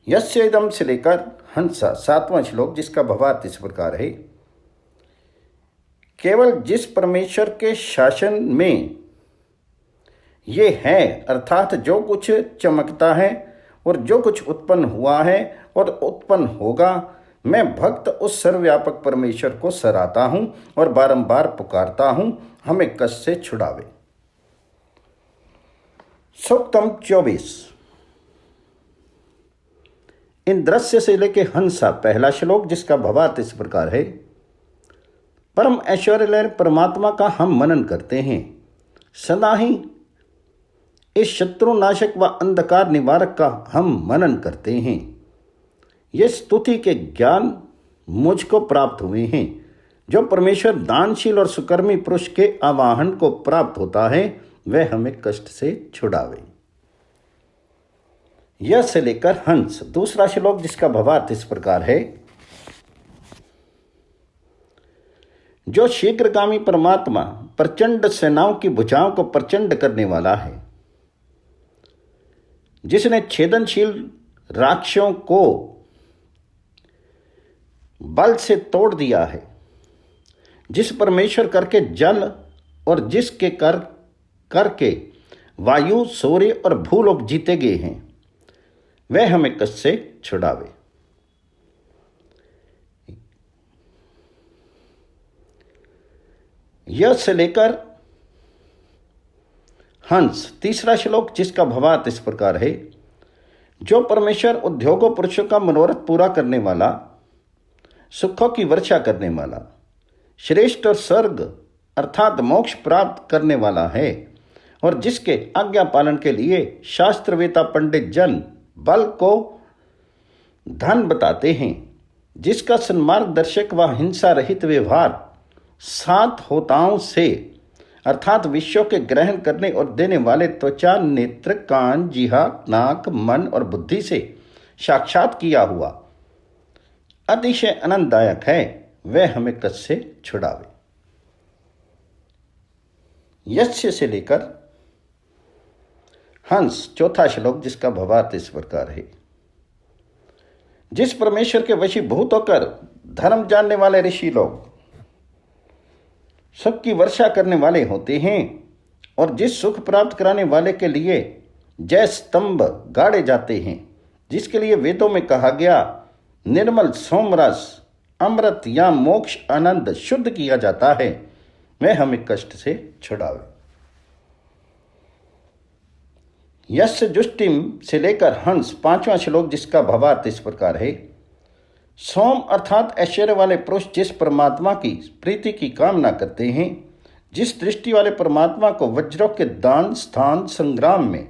यस्य इदम से लेकर हंसा, सातवां श्लोक जिसका भावार्थ इस प्रकार है। केवल जिस परमेश्वर के शासन में ये है अर्थात जो कुछ चमकता है और जो कुछ उत्पन्न हुआ है और उत्पन्न होगा, मैं भक्त उस सर्वव्यापक परमेश्वर को सराहता हूं और बारंबार पुकारता हूं, हमें कष्ट से छुड़ावे। सूक्तम 24। इंद्रस्य से लेके हंसा, पहला श्लोक जिसका भावार्थ इस प्रकार है। परम ऐश्वर्य परमात्मा का हम मनन करते हैं, सदा ही इस शत्रुनाशक व अंधकार निवारक का हम मनन करते हैं। ये स्तुति के ज्ञान मुझको प्राप्त हुए हैं, जो परमेश्वर दानशील और सुकर्मी पुरुष के आवाहन को प्राप्त होता है, वह हमें कष्ट से छुड़ावे। यह से लेकर हंस, दूसरा श्लोक जिसका भावार्थ इस प्रकार है। जो शीघ्रगामी परमात्मा प्रचंड सेनाओं की भुजाओं को प्रचंड करने वाला है, जिसने छेदनशील राक्षसों को बल से तोड़ दिया है, जिस परमेश्वर करके जल और जिसके करके वायु, सूर्य और भूलोक जीते गए हैं, वह हमें कष्ट से छुड़ावे। यह से लेकर हंस, तीसरा श्लोक जिसका भावार्थ इस प्रकार है। जो परमेश्वर उद्योगों पुरुषों का मनोरथ पूरा करने वाला, सुखों की वर्षा करने वाला, श्रेष्ठ और स्वर्ग अर्थात मोक्ष प्राप्त करने वाला है, और जिसके आज्ञा पालन के लिए शास्त्रवेता पंडित जन बल को धन बताते हैं, जिसका सन्मार्गदर्शक व हिंसा रहित व्यवहार 7 होताओं से अर्थात विषयों के ग्रहण करने और देने वाले त्वचा, नेत्र, कान, जिह्वा, नाक, मन और बुद्धि से साक्षात किया हुआ अतिशय आनंददायक है, वह हमें कष्ट से छुड़ावे। यस्य से लेकर हंस 4था श्लोक, जिसका भावार्थ इस प्रकार है। जिस परमेश्वर के वशीभूत होकर धर्म जानने वाले ऋषि लोग सबकी वर्षा करने वाले होते हैं, और जिस सुख प्राप्त कराने वाले के लिए जय स्तंभ गाड़े जाते हैं, जिसके लिए वेदों में कहा गया निर्मल सोमरस अमृत या मोक्ष आनंद शुद्ध किया जाता है, वह हमें कष्ट से छुड़ावे। यस्य जुष्टिम से लेकर हंस 5वां श्लोक, जिसका भावार्थ इस प्रकार है। सोम अर्थात ऐश्वर्य वाले पुरुष जिस परमात्मा की प्रीति की कामना करते हैं, जिस दृष्टि वाले परमात्मा को वज्रों के दान स्थान संग्राम में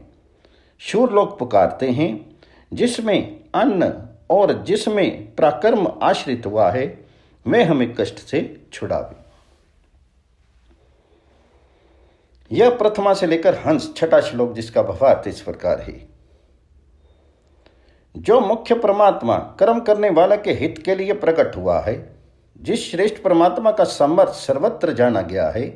शूर लोग पुकारते हैं, जिसमें अन्न और जिसमें पराक्रम आश्रित हुआ है, वह हमें कष्ट से छुड़ावे। यह प्रथमा से लेकर हंस 6ठा श्लोक, जिसका भावार्थ इस प्रकार है। जो मुख्य परमात्मा कर्म करने वाले के हित के लिए प्रकट हुआ है, जिस श्रेष्ठ परमात्मा का सामर्थ सर्वत्र जाना गया है,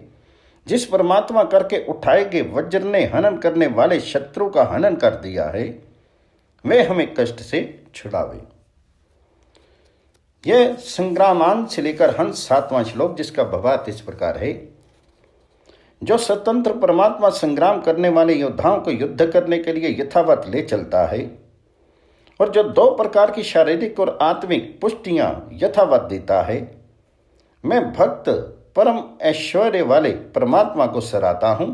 जिस परमात्मा करके उठाए गए वज्र ने हनन करने वाले शत्रु का हनन कर दिया है, वे हमें कष्ट से छुड़ावे। यह संग्रामांत से लेकर हंस 7वां श्लोक, जिसका भावार्थ इस प्रकार है। जो स्वतंत्र परमात्मा संग्राम करने वाले योद्धाओं को युद्ध करने के लिए यथावत ले चलता है, और जो 2 प्रकार की शारीरिक और आत्मिक पुष्टियां यथावत देता है, मैं भक्त परम ऐश्वर्य वाले परमात्मा को सराहता हूं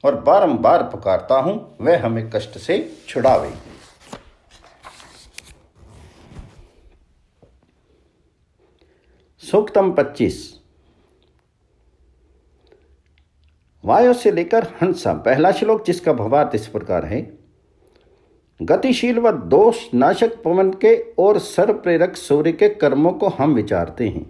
और बारंबार पुकारता हूं, वह हमें कष्ट से छुड़ावे। सूक्तम 25। वायु से लेकर हंसा 1ला श्लोक, जिसका भावार्थ इस प्रकार है। गतिशील व दोष नाशक पवन के और सर्व प्रेरक सूर्य के कर्मों को हम विचारते हैं।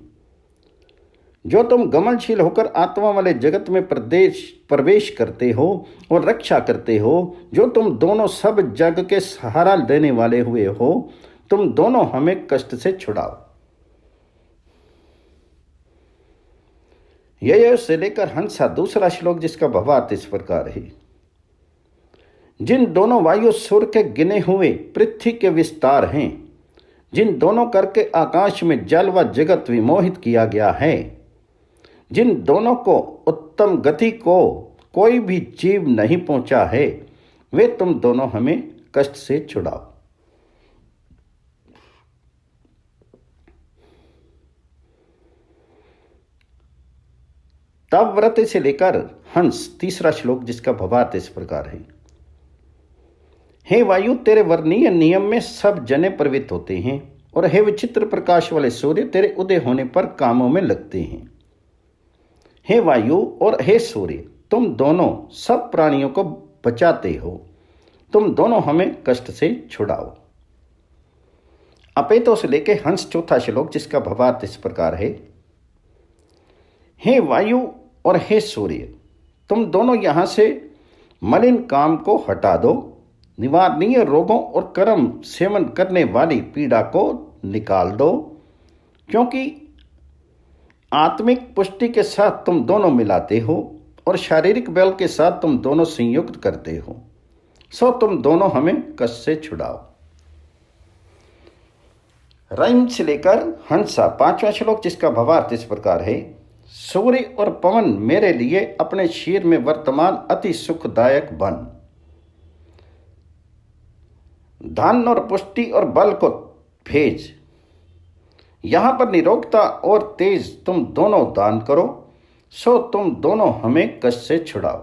जो तुम गमनशील होकर आत्मा वाले जगत में प्रवेश करते हो और रक्षा करते हो, जो तुम दोनों सब जग के सहारा देने वाले हुए हो, तुम दोनों हमें कष्ट से छुड़ाओ। यह से लेकर हंसा 2रा श्लोक, जिसका भावार्थ इस प्रकार है। जिन दोनों वायु सुर के गिने हुए पृथ्वी के विस्तार हैं, जिन दोनों करके आकाश में जल व जगत विमोहित किया गया है, जिन दोनों को उत्तम गति को कोई भी जीव नहीं पहुंचा है, वे तुम दोनों हमें कष्ट से छुड़ाओ। तब व्रत से लेकर हंस 3रा श्लोक, जिसका भावार्थ इस प्रकार है। हे वायु, तेरे वर्णीय नियम में सब जने प्रवृत्त होते हैं, और हे विचित्र प्रकाश वाले सूर्य तेरे उदय होने पर कामों में लगते हैं। हे वायु और हे सूर्य, तुम दोनों सब प्राणियों को बचाते हो, तुम दोनों हमें कष्ट से छुड़ाओ। अपेतो से लेके हंस 4था श्लोक, जिसका भावार्थ इस प्रकार है। हे वायु और हे सूर्य, तुम दोनों यहां से मलिन काम को हटा दो, निवारणीय रोगों और कर्म सेवन करने वाली पीड़ा को निकाल दो, क्योंकि आत्मिक पुष्टि के साथ तुम दोनों मिलाते हो और शारीरिक बल के साथ तुम दोनों संयुक्त करते हो, सो तुम दोनों हमें कष्ट से छुड़ाओ। रैम से लेकर हंसा 5वां श्लोक, जिसका भावार्थ इस प्रकार है। सूर्य और पवन मेरे लिए अपने शीर में वर्तमान अति सुखदायक बन, धन और पुष्टि और बल को भेज, यहां पर निरोगता और तेज तुम दोनों दान करो, सो तुम दोनों हमें कष्ट से छुड़ाओ।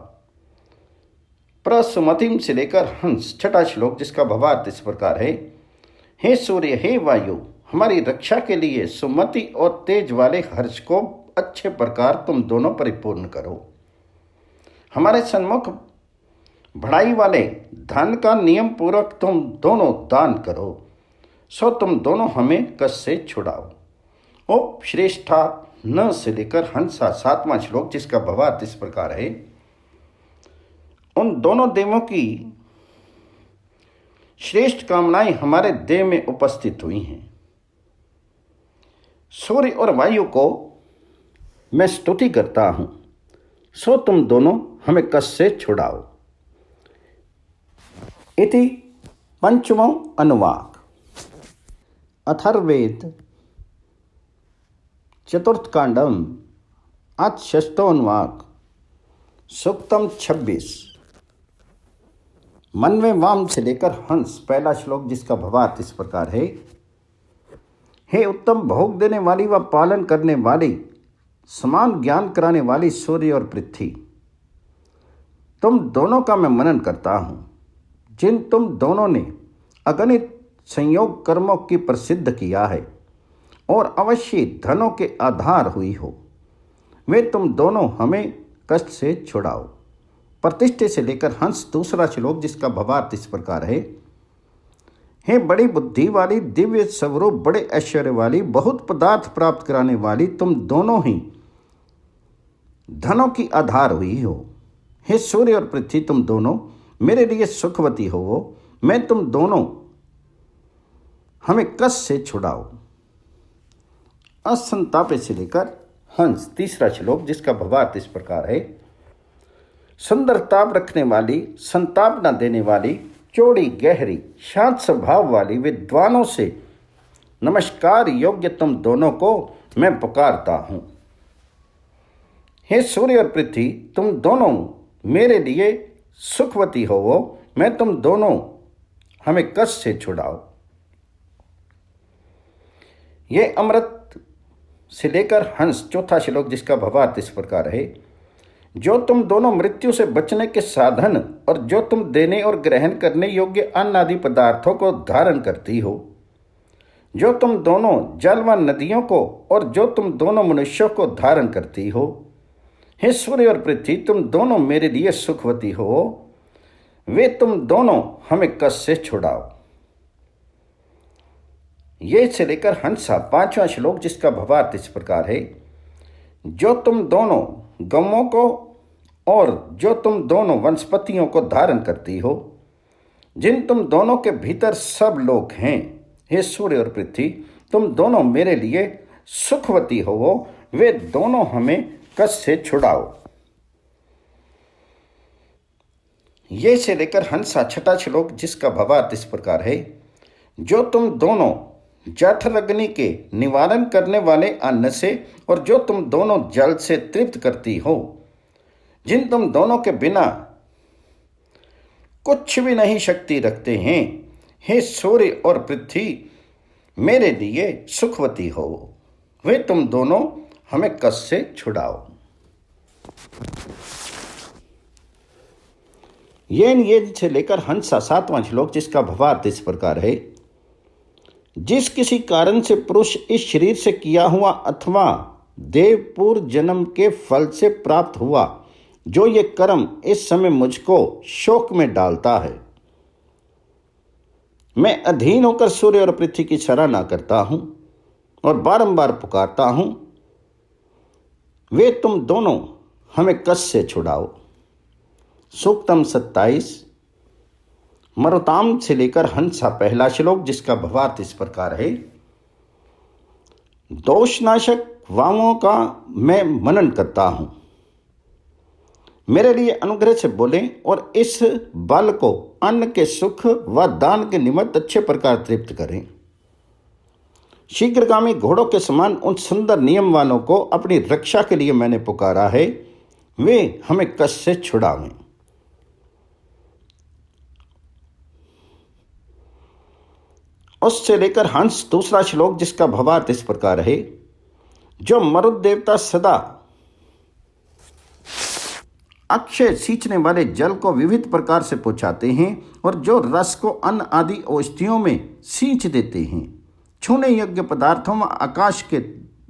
प्रसुमतिम से लेकर हंस छठा श्लोक, जिसका भावार्थ इस प्रकार है। हे सूर्य, हे वायु, हमारी रक्षा के लिए सुमति और तेज वाले हर्ष को अच्छे प्रकार तुम दोनों परिपूर्ण करो। हमारे सन्मुख बढ़ाई वाले धन का नियम पूर्वक तुम दोनों दान करो, सो तुम दोनों हमें कष्ट से छुड़ाओ। ओप श्रेष्ठा न से लेकर हंसा सातवां श्लोक, जिसका भावार्थ इस प्रकार है। उन दोनों देवों की श्रेष्ठ कामनाएं हमारे देह में उपस्थित हुई हैं। सूर्य और वायु को मैं स्तुति करता हूं, सो तुम दोनों हमें कष्ट से छुड़ाओ। इति पंचमो अनुवाक। अथर्ववेद चतुर्थ कांडम अथ षष्ठो अनुवाक सूक्तम 26। मनवे वाम से लेकर हंस पहला श्लोक, जिसका भावार्थ इस प्रकार है। हे उत्तम भोग देने वाली व पालन करने वाली, समान ज्ञान कराने वाली सूर्य और पृथ्वी, तुम दोनों का मैं मनन करता हूँ, जिन तुम दोनों ने अगणित संयोग कर्मों की प्रसिद्ध किया है और अवश्य धनों के आधार हुई हो, वे तुम दोनों हमें कष्ट से छुड़ाओ। प्रतिष्ठे से लेकर हंस दूसरा श्लोक, जिसका भावार्थ इस प्रकार है। हे बड़ी बुद्धि वाली, दिव्य स्वरूप, बड़े ऐश्वर्य वाली, बहुत पदार्थ प्राप्त कराने वाली, तुम दोनों ही धनों की आधार हुई हो। हे सूर्य और पृथ्वी, तुम दोनों मेरे लिए सुखवती हो, मैं तुम दोनों हमें कष्ट से छुड़ाओ। असंतापे से लेकर हंस तीसरा श्लोक, जिसका भावार्थ इस प्रकार है। सुंदर ताप रखने वाली, संताप न देने वाली, चौड़ी गहरी शांत स्वभाव वाली विद्वानों से नमस्कार योग्य तुम दोनों को मैं पुकारता हूँ। हे सूर्य और पृथ्वी, तुम दोनों मेरे लिए सुखवती हो, मैं तुम दोनों हमें कष्ट से छुड़ाओ। ये अमृत से लेकर हंस चौथा श्लोक, जिसका भावार्थ इस प्रकार है। जो तुम दोनों मृत्यु से बचने के साधन और जो तुम देने और ग्रहण करने योग्य अन्न आदि पदार्थों को धारण करती हो, जो तुम दोनों जल व नदियों को और जो तुम दोनों मनुष्यों को धारण करती हो, हे सूर्य और पृथ्वी, तुम दोनों मेरे लिए सुखवती हो, वे तुम दोनों हमें कष्ट से छुड़ाओ। ये से लेकर हंसा पांचवा श्लोक, जिसका भावार्थ इस प्रकार है। जो तुम दोनों गमों को और जो तुम दोनों वनस्पतियों को धारण करती हो, जिन तुम दोनों के भीतर सब लोग हैं, हे सूर्य और पृथ्वी, तुम दोनों मेरे लिए सुखवती हो, वे दोनों हमें कष्ट से छुड़ाओ। ये से लेकर हंसा छठा श्लोक, जिसका भावार्थ इस प्रकार है। जो तुम दोनों जठर अग्नि के निवारण करने वाले अन्न से और जो तुम दोनों जल से तृप्त करती हो, जिन तुम दोनों के बिना कुछ भी नहीं शक्ति रखते हैं, हे सूर्य और पृथ्वी, मेरे लिए सुखवती हो, वे तुम दोनों हमें कष्ट से छुड़ाओ। ये से लेकर हंसा सातवां श्लोक, जिसका भावार्थ इस प्रकार है। जिस किसी कारण से पुरुष इस शरीर से किया हुआ अथवा देव पूर्व जन्म के फल से प्राप्त हुआ जो ये कर्म इस समय मुझको शोक में डालता है, मैं अधीन होकर सूर्य और पृथ्वी की सराहना करता हूं और बारंबार पुकारता हूं, वे तुम दोनों हमें कष्ट से छुड़ाओ। सूक्तम 27 मरुताम से लेकर हंसा पहला श्लोक, जिसका भावार्थ इस प्रकार है। दोषनाशक वामों का मैं मनन करता हूं, मेरे लिए अनुग्रह से बोलें और इस बल को अन्न के सुख व दान के निमित्त अच्छे प्रकार तृप्त करें। शीघ्रगामी घोड़ों के समान उन सुंदर नियम वालों को अपनी रक्षा के लिए मैंने पुकारा है, वे हमें कष्ट से छुड़ावें। उससे लेकर हंस दूसरा श्लोक, जिसका भावार्थ इस प्रकार है। जो मरुत देवता सदा अक्षय सींचने वाले जल को विविध प्रकार से पहुँचाते हैं और जो रस को अन्न आदि औषधियों में सींच देते हैं। छूने योग्य पदार्थों में आकाश के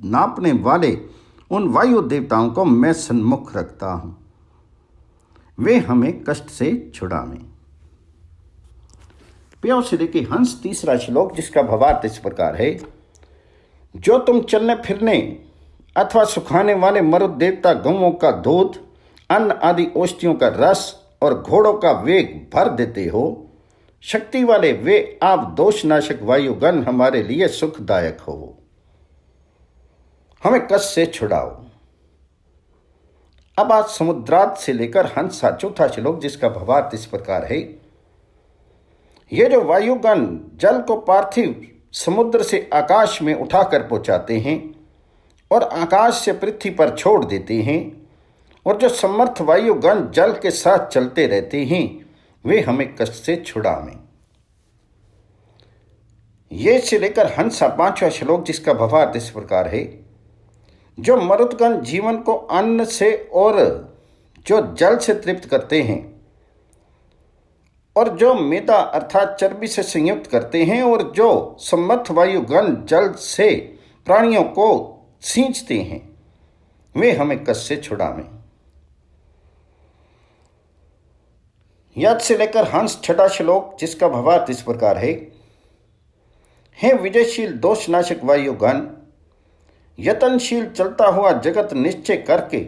नापने वाले उन वायु देवताओं को मैं सन्मुख रखता हूँ, वे हमें कष्ट से छुड़ावें। प्यो से लेके हंस तीसरा श्लोक, जिसका भावार्थ इस प्रकार है। जो तुम चलने फिरने अथवा सुखाने वाले मरुत देवता गौओं का दूध, अन्न आदि औषधियों का रस और घोड़ों का वेग भर देते हो, शक्ति वाले वे आप दोषनाशक वायुगण हमारे लिए सुखदायक हो, हमें कष्ट से छुड़ाओ। अब आज समुद्रात से लेकर हंसा चौथा श्लोक, जिसका भावार्थ इस प्रकार है। ये जो वायुगण जल को पार्थिव समुद्र से आकाश में उठाकर पहुंचाते हैं और आकाश से पृथ्वी पर छोड़ देते हैं, और जो समर्थ वायुगण जल के साथ चलते रहते हैं, वे हमें कष्ट से छुड़ावें। ये से लेकर हंसा पांचवा श्लोक, जिसका भावार्थ इस प्रकार है। जो मरुतगण जीवन को अन्न से और जो जल से तृप्त करते हैं, और जो मेदा अर्थात चर्बी से संयुक्त करते हैं, और जो समर्थ वायुगण जल से प्राणियों को सींचते हैं, वे हमें कष्ट से छुड़ावें। यद से लेकर हंस छठा श्लोक, जिसका भावार्थ इस प्रकार है। हे विजयशील दोषनाशक वायुगण, यतनशील चलता हुआ जगत निश्चय करके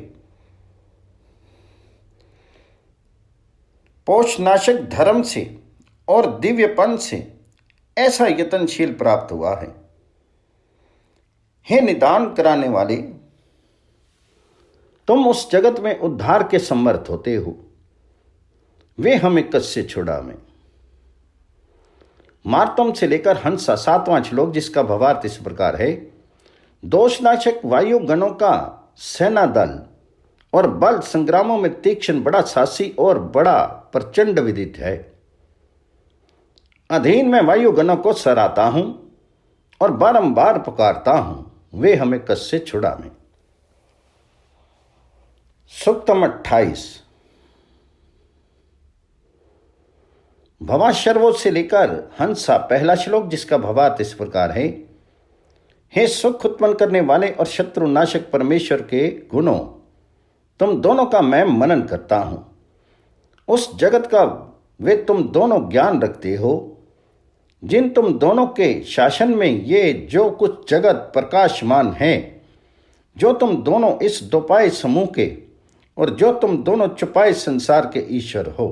पोषनाशक धर्म से और दिव्यपन से ऐसा यतनशील प्राप्त हुआ है। हे निदान कराने वाले, तुम उस जगत में उद्धार के समर्थ होते हो, वे हमें कष्ट से छुड़ावें। मार्तम से लेकर हंसा सातवां श्लोक, जिसका भावार्थ इस प्रकार है। दोषनाशक वायुगणों का सेना दल और बल संग्रामों में तीक्ष्ण, बड़ा साहसी और बड़ा प्रचंड विदित है। अधीन में वायुगणों को सराहता हूं और बारंबार पुकारता हूं, वे हमें कष्ट से छुड़ावें। सूक्तम 28। भवाशर्वो से लेकर हंसा पहला श्लोक, जिसका भावार्थ इस प्रकार है। हे सुख उत्पन्न करने वाले और शत्रुनाशक परमेश्वर के गुणों, तुम दोनों का मैं मनन करता हूं। उस जगत का वे तुम दोनों ज्ञान रखते हो, जिन तुम दोनों के शासन में ये जो कुछ जगत प्रकाशमान है, जो तुम दोनों इस दोपाय समूह के और जो तुम दोनों छुपाए संसार के ईश्वर हो,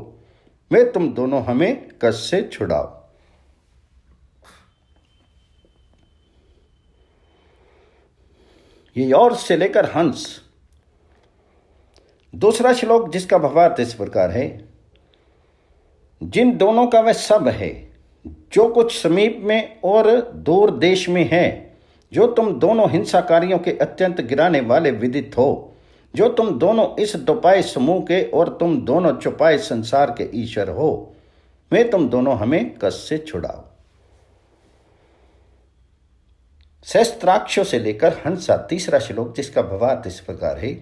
वे तुम दोनों हमें कष्ट से छुड़ाओ। ये और से लेकर हंस दूसरा श्लोक, जिसका भावार्थ इस प्रकार है। जिन दोनों का वह सब है, जो कुछ समीप में और दूर देश में है, जो तुम दोनों हिंसाकारियों के अत्यंत गिराने वाले विदित हो, जो तुम दोनों इस दोपाय समूह के और तुम दोनों छुपाए संसार के ईश्वर हो, वे तुम दोनों हमें कष्ट से छुड़ाओ। सहस्त्राक्षों से लेकर हंसा तीसरा श्लोक, जिसका भावार्थ इस प्रकार है।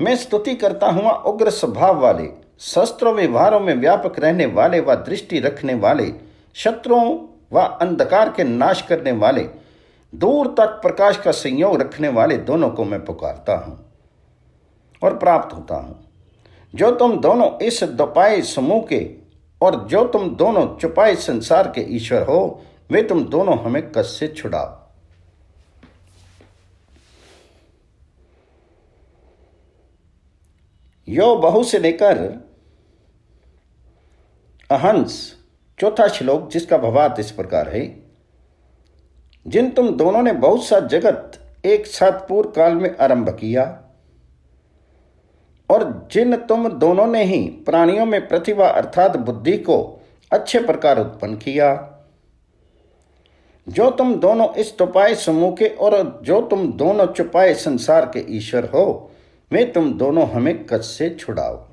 मैं स्तुति करता हुआ उग्र स्वभाव वाले, शस्त्रों व्यवहारों में व्यापक रहने वाले व दृष्टि रखने वाले, शत्रुओं व अंधकार के नाश करने वाले, दूर तक प्रकाश का संयोग रखने वाले दोनों को मैं पुकारता हूं और प्राप्त होता हूं। जो तुम दोनों इस दोपाय समूह के और जो तुम दोनों छुपाए संसार के ईश्वर हो, वे तुम दोनों हमें कष्ट से छुड़ाओ। यो बहु से लेकर अहंस चौथा श्लोक, जिसका भावार्थ इस प्रकार है। जिन तुम दोनों ने बहुत सा जगत एक साथ पूर्व काल में आरंभ किया, और जिन तुम दोनों ने ही प्राणियों में प्रतिभा अर्थात बुद्धि को अच्छे प्रकार उत्पन्न किया, जो तुम दोनों इस दोपाय समूह के और जो तुम दोनों छुपाए संसार के ईश्वर हो, वे तुम दोनों हमें कष्ट से छुड़ाओ।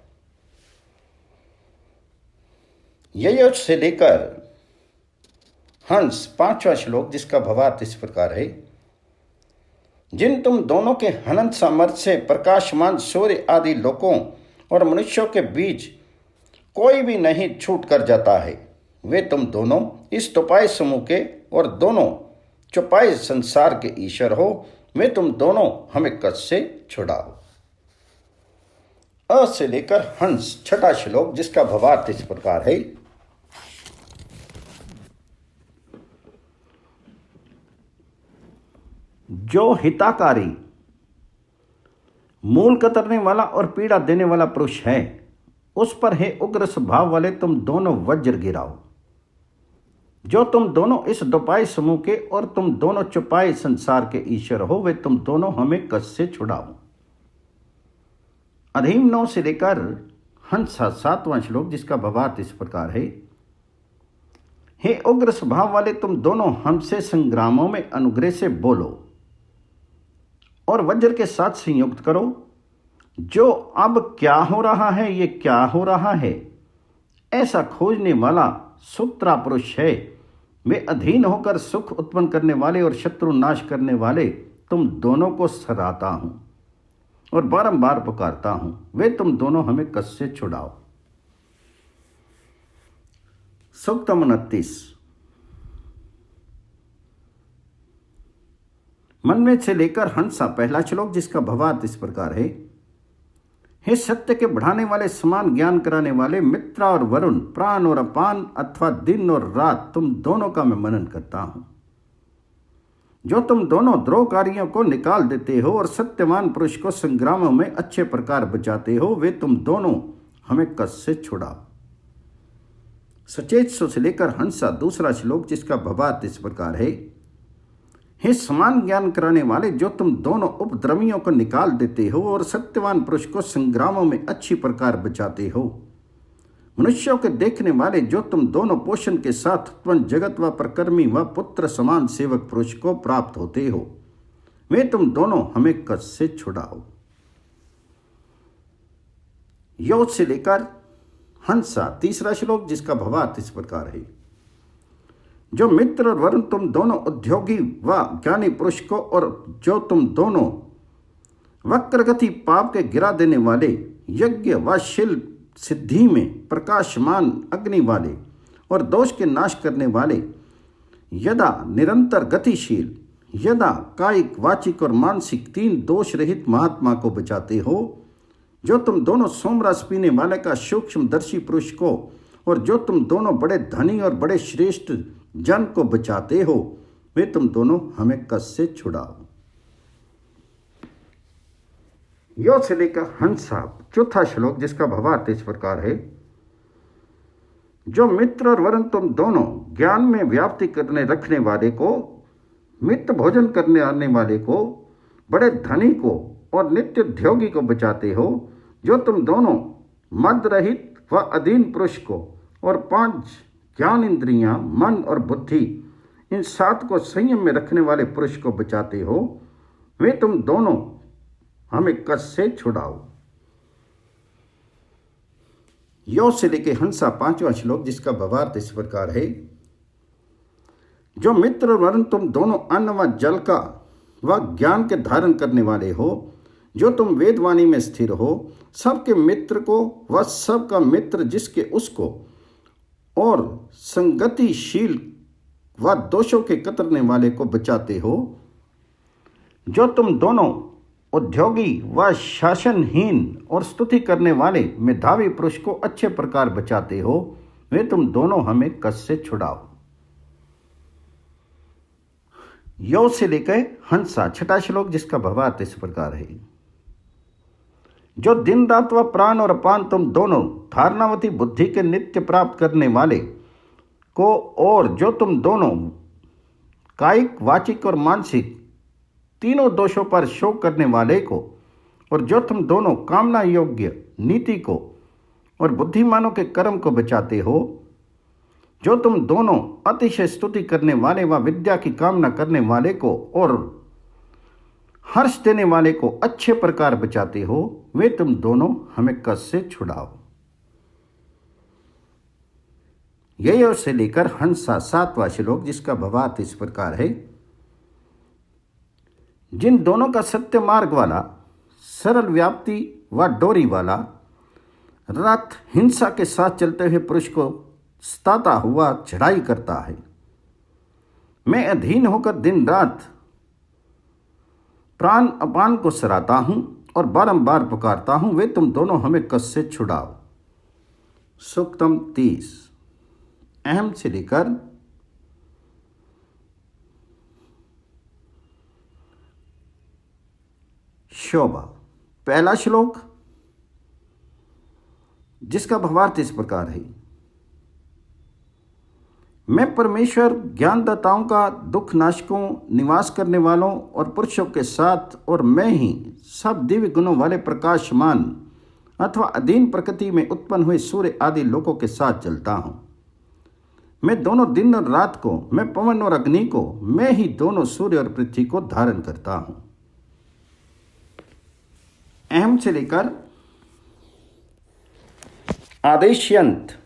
यह से लेकर हंस पांचवा श्लोक, जिसका भावार्थ इस प्रकार है। जिन तुम दोनों के अनंत सामर्थ्य से प्रकाशमान सूर्य आदि लोकों और मनुष्यों के बीच कोई भी नहीं छूट कर जाता है। वे तुम दोनों इस चौपाई समूह के और दोनों चौपाई संसार के ईश्वर हो। वे तुम दोनों हमें कष्ट से छुड़ाओ। अ से लेकर हंस छठा श्लोक, जिसका भावार्थ इस प्रकार है। जो हिताकारी, मूल कतरने वाला और पीड़ा देने वाला पुरुष है, उस पर है उग्र स्वभाव वाले तुम दोनों वज्र गिराओ। जो तुम दोनों इस दोपाई समूह के और तुम दोनों चौपाई संसार के ईश्वर हो, वे तुम दोनों हमें कष्ट से छुड़ाओ। अधीम 9 से लेकर हंस 7वां श्लोक, जिसका भावार्थ इस प्रकार है। हे उग्र स्वभाव वाले तुम दोनों हमसे संग्रामों में अनुग्रह से बोलो और वज्र के साथ संयुक्त करो। जो अब क्या हो रहा है, ये क्या हो रहा है, ऐसा खोजने वाला सूत्रा पुरुष है। वे अधीन होकर सुख उत्पन्न करने वाले और शत्रु नाश करने वाले तुम दोनों को सराहता हूं और बारंबार पुकारता हूं। वे तुम दोनों हमें कष्ट से छुड़ाओ। सूक्तम 29। मन में से लेकर हंसा पहला श्लोक, जिसका भावार्थ इस प्रकार है। हे सत्य के बढ़ाने वाले, समान ज्ञान कराने वाले, मित्र और वरुण, प्राण और अपान अथवा दिन और रात, तुम दोनों का मैं मनन करता हूं। जो तुम दोनों द्रोहकारियों को निकाल देते हो और सत्यवान पुरुष को संग्रामों में अच्छे प्रकार बचाते हो, वे तुम दोनों हमें कष्ट से छुड़ाओ। सचेत से लेकर हंसा दूसरा श्लोक, जिसका भावार्थ इस प्रकार है। हे समान ज्ञान कराने वाले, जो तुम दोनों उपद्रवियों को निकाल देते हो और सत्यवान पुरुष को संग्रामों में अच्छी प्रकार बचाते हो। मनुष्यों के देखने वाले, जो तुम दोनों पोषण के साथ उत्पन्न जगत व प्रकर्मी व पुत्र समान सेवक पुरुष को प्राप्त होते हो, वे तुम दोनों हमें कष्ट से छुड़ाओ। योग से लेकर हंसा तीसरा श्लोक, जिसका भावार्थ इस प्रकार है। जो मित्र और वरुण तुम दोनों उद्योगी व ज्ञानी पुरुष को और जो तुम दोनों वक्रगति पाप के गिरा देने वाले, यज्ञ व शिल सिद्धि में प्रकाशमान अग्नि वाले और दोष के नाश करने वाले, यदा निरंतर गतिशील, यदा कायिक वाचिक और मानसिक 3 दोष रहित महात्मा को बचाते हो। जो तुम दोनों सोमरस पीने वाले का सूक्ष्मदर्शी पुरुष को और जो तुम दोनों बड़े धनी और बड़े श्रेष्ठ जन को बचाते हो, वे तुम दोनों हमें कष्ट से छुड़ाओ। यो से लेकर हंसा चौथा श्लोक, जिसका भावार्थ इस प्रकार है। जो मित्र और वरुण तुम दोनों ज्ञान में व्याप्ति करने रखने वाले को, मित्र भोजन करने आने वाले को, बड़े धनी को और नित्य उद्योगी को बचाते हो। जो तुम दोनों मद रहित व अधीन पुरुष को और 5 ज्ञान इंद्रियां, मन और बुद्धि, इन 7 को संयम में रखने वाले पुरुष को बचाते हो, वे तुम दोनों हमें कष्ट से छुड़ाओ। यो से लेके हंसा 5वां श्लोक, जिसका भावार्थ इस प्रकार है। जो मित्र और वरुण तुम दोनों अन्न व जल का व ज्ञान के धारण करने वाले हो, जो तुम वेदवाणी में स्थिर हो, सबके मित्र को व सबका मित्र जिसके उसको और संगतिशील व दोषों के कतरने वाले को बचाते हो। जो तुम दोनों उद्योगी व शासनहीन और स्तुति करने वाले मेधावी पुरुष को अच्छे प्रकार बचाते हो, वे तुम दोनों हमें कष्ट से छुड़ाओ। यो से लेकर हंसा छठा श्लोक, जिसका भावार्थ इस प्रकार है। जो दिन रात व प्राण और अपान तुम दोनों धारणावती बुद्धि के नित्य प्राप्त करने वाले को और जो तुम दोनों कायिक वाचिक और मानसिक 3 दोषों पर शोक करने वाले को और जो तुम दोनों कामना योग्य नीति को और बुद्धिमानों के कर्म को बचाते हो। जो तुम दोनों अतिशय स्तुति करने वाले व विद्या की कामना करने वाले को और हर्ष देने वाले को अच्छे प्रकार बचाते हो, वे तुम दोनों हमें कष्ट से छुड़ाओ। यह से लेकर हंसा 7वां श्लोक, जिसका भावार्थ इस प्रकार है। जिन दोनों का सत्य मार्ग वाला, सरल व्याप्ति व डोरी वाला, रथ हिंसा के साथ चलते हुए पुरुष को सताता हुआ चढ़ाई करता है। मैं अधीन होकर दिन रात प्राण अपान को सराहता हूं और बारंबार पुकारता हूं, वे तुम दोनों हमें कष्ट से छुड़ाओ। सूक्तम 30। अहम से लेकर शोभा। पहला श्लोक, जिसका भावार्थ इस प्रकार है। मैं परमेश्वर ज्ञानदाताओं का, दुख नाशकों, निवास करने वालों और पुरुषों के साथ, और मैं ही सब दिव्य गुणों वाले प्रकाशमान अथवा अधीन प्रकृति में उत्पन्न हुए सूर्य आदि लोकों के साथ चलता हूं। मैं दोनों दिन और रात को, मैं पवन और अग्नि को, मैं ही दोनों सूर्य और पृथ्वी को धारण करता हूं। अहम से लेकर आदेश्यंत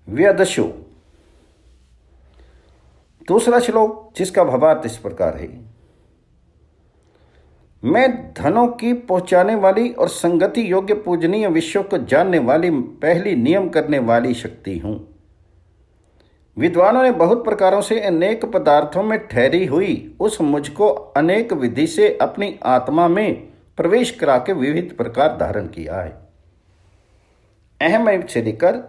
व्यदशो। दूसरा श्लोक, जिसका भावार्थ इस प्रकार है। मैं धनों की पहुंचाने वाली और संगति योग्य पूजनीय विषयों को जानने वाली, पहली नियम करने वाली शक्ति हूं। विद्वानों ने बहुत प्रकारों से अनेक पदार्थों में ठहरी हुई उस मुझको अनेक विधि से अपनी आत्मा में प्रवेश करा के विविध प्रकार धारण किया है। अहम से लेकर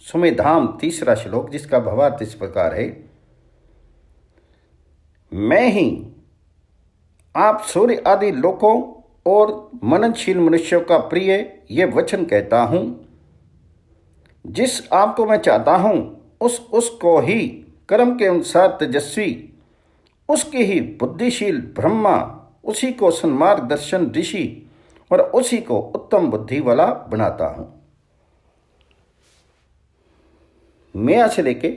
सुमेधाम। तीसरा श्लोक, जिसका भावार्थ इस प्रकार है। मैं ही आप सूर्य आदि लोकों और मननशील मनुष्यों का प्रिय ये वचन कहता हूं। जिस आपको मैं चाहता हूं उसको ही कर्म के अनुसार तेजस्वी, उसकी ही बुद्धिशील ब्रह्मा, उसी को सन्मार्ग दर्शन ऋषि और उसी को उत्तम बुद्धि वाला बनाता हूं। मैं से लेके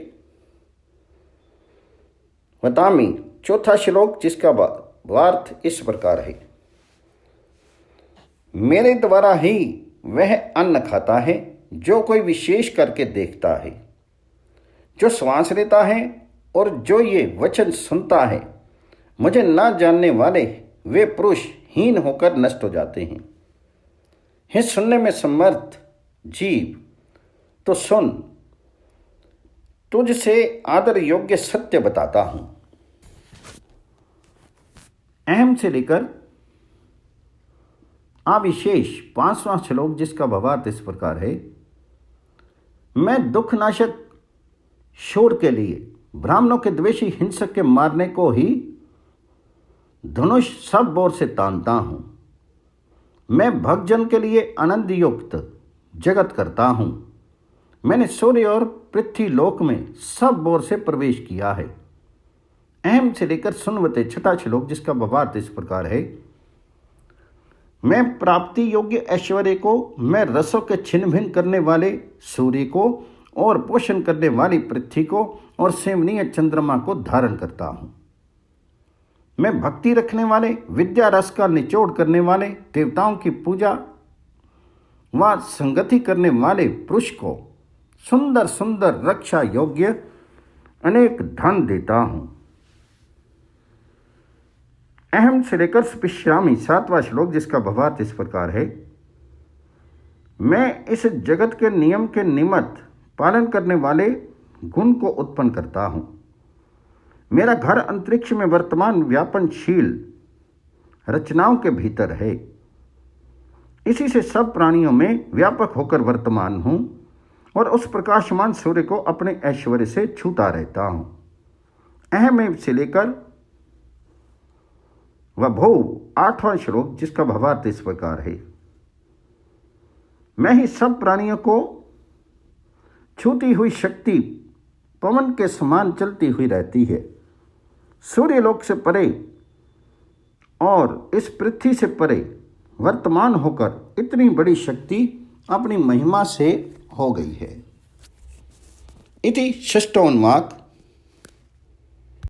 वदामी। चौथा श्लोक, जिसका वार्थ इस प्रकार है। मेरे द्वारा ही वह अन्न खाता है जो कोई विशेष करके देखता है, जो श्वास लेता है और जो ये वचन सुनता है। मुझे ना जानने वाले वे पुरुष हीन होकर नष्ट हो जाते हैं। हे सुनने में समर्थ जीव, तो सुन, तुझसे आदर योग्य सत्य बताता हूं। अहम से लेकर अविशेष। पांचवां श्लोक, जिसका भावार्थ इस प्रकार है। मैं दुखनाशक शोर के लिए, ब्राह्मणों के द्वेषी हिंसक के मारने को ही धनुष सब ओर से तानता हूं। मैं भक्तजन के लिए आनंद युक्त जगत करता हूं। मैंने सूर्य और पृथ्वी लोक में सब ओर से प्रवेश किया है। अहम से लेकर सुनवते। छठा श्लोक, जिसका भावार्थ इस प्रकार है। मैं प्राप्ति योग्य ऐश्वर्य को, मैं रसों के छिन्न भिन्न करने वाले सूर्य को और पोषण करने वाली पृथ्वी को और सेवनीय चंद्रमा को धारण करता हूं। मैं भक्ति रखने वाले, विद्या रस का निचोड़ करने वाले, देवताओं की पूजा व संगति करने वाले पुरुष को सुंदर सुंदर रक्षा योग्य अनेक धन देता हूं। अहम से लेकर विश्रामी। सातवां श्लोक, जिसका भावार्थ इस प्रकार है। मैं इस जगत के नियम के निमित्त पालन करने वाले गुण को उत्पन्न करता हूं। मेरा घर अंतरिक्ष में वर्तमान व्यापनशील रचनाओं के भीतर है। इसी से सब प्राणियों में व्यापक होकर वर्तमान हूं और उस प्रकाशमान सूर्य को अपने ऐश्वर्य से छूता रहता हूं। अहम से लेकर वभो। आठवां श्लोक, जिसका भावार्थ इस प्रकार है। मैं ही सब प्राणियों को छूती हुई शक्ति पवन के समान चलती हुई रहती है। सूर्यलोक से परे और इस पृथ्वी से परे वर्तमान होकर इतनी बड़ी शक्ति अपनी महिमा से हो गई है। इति षष्ठोन्वाक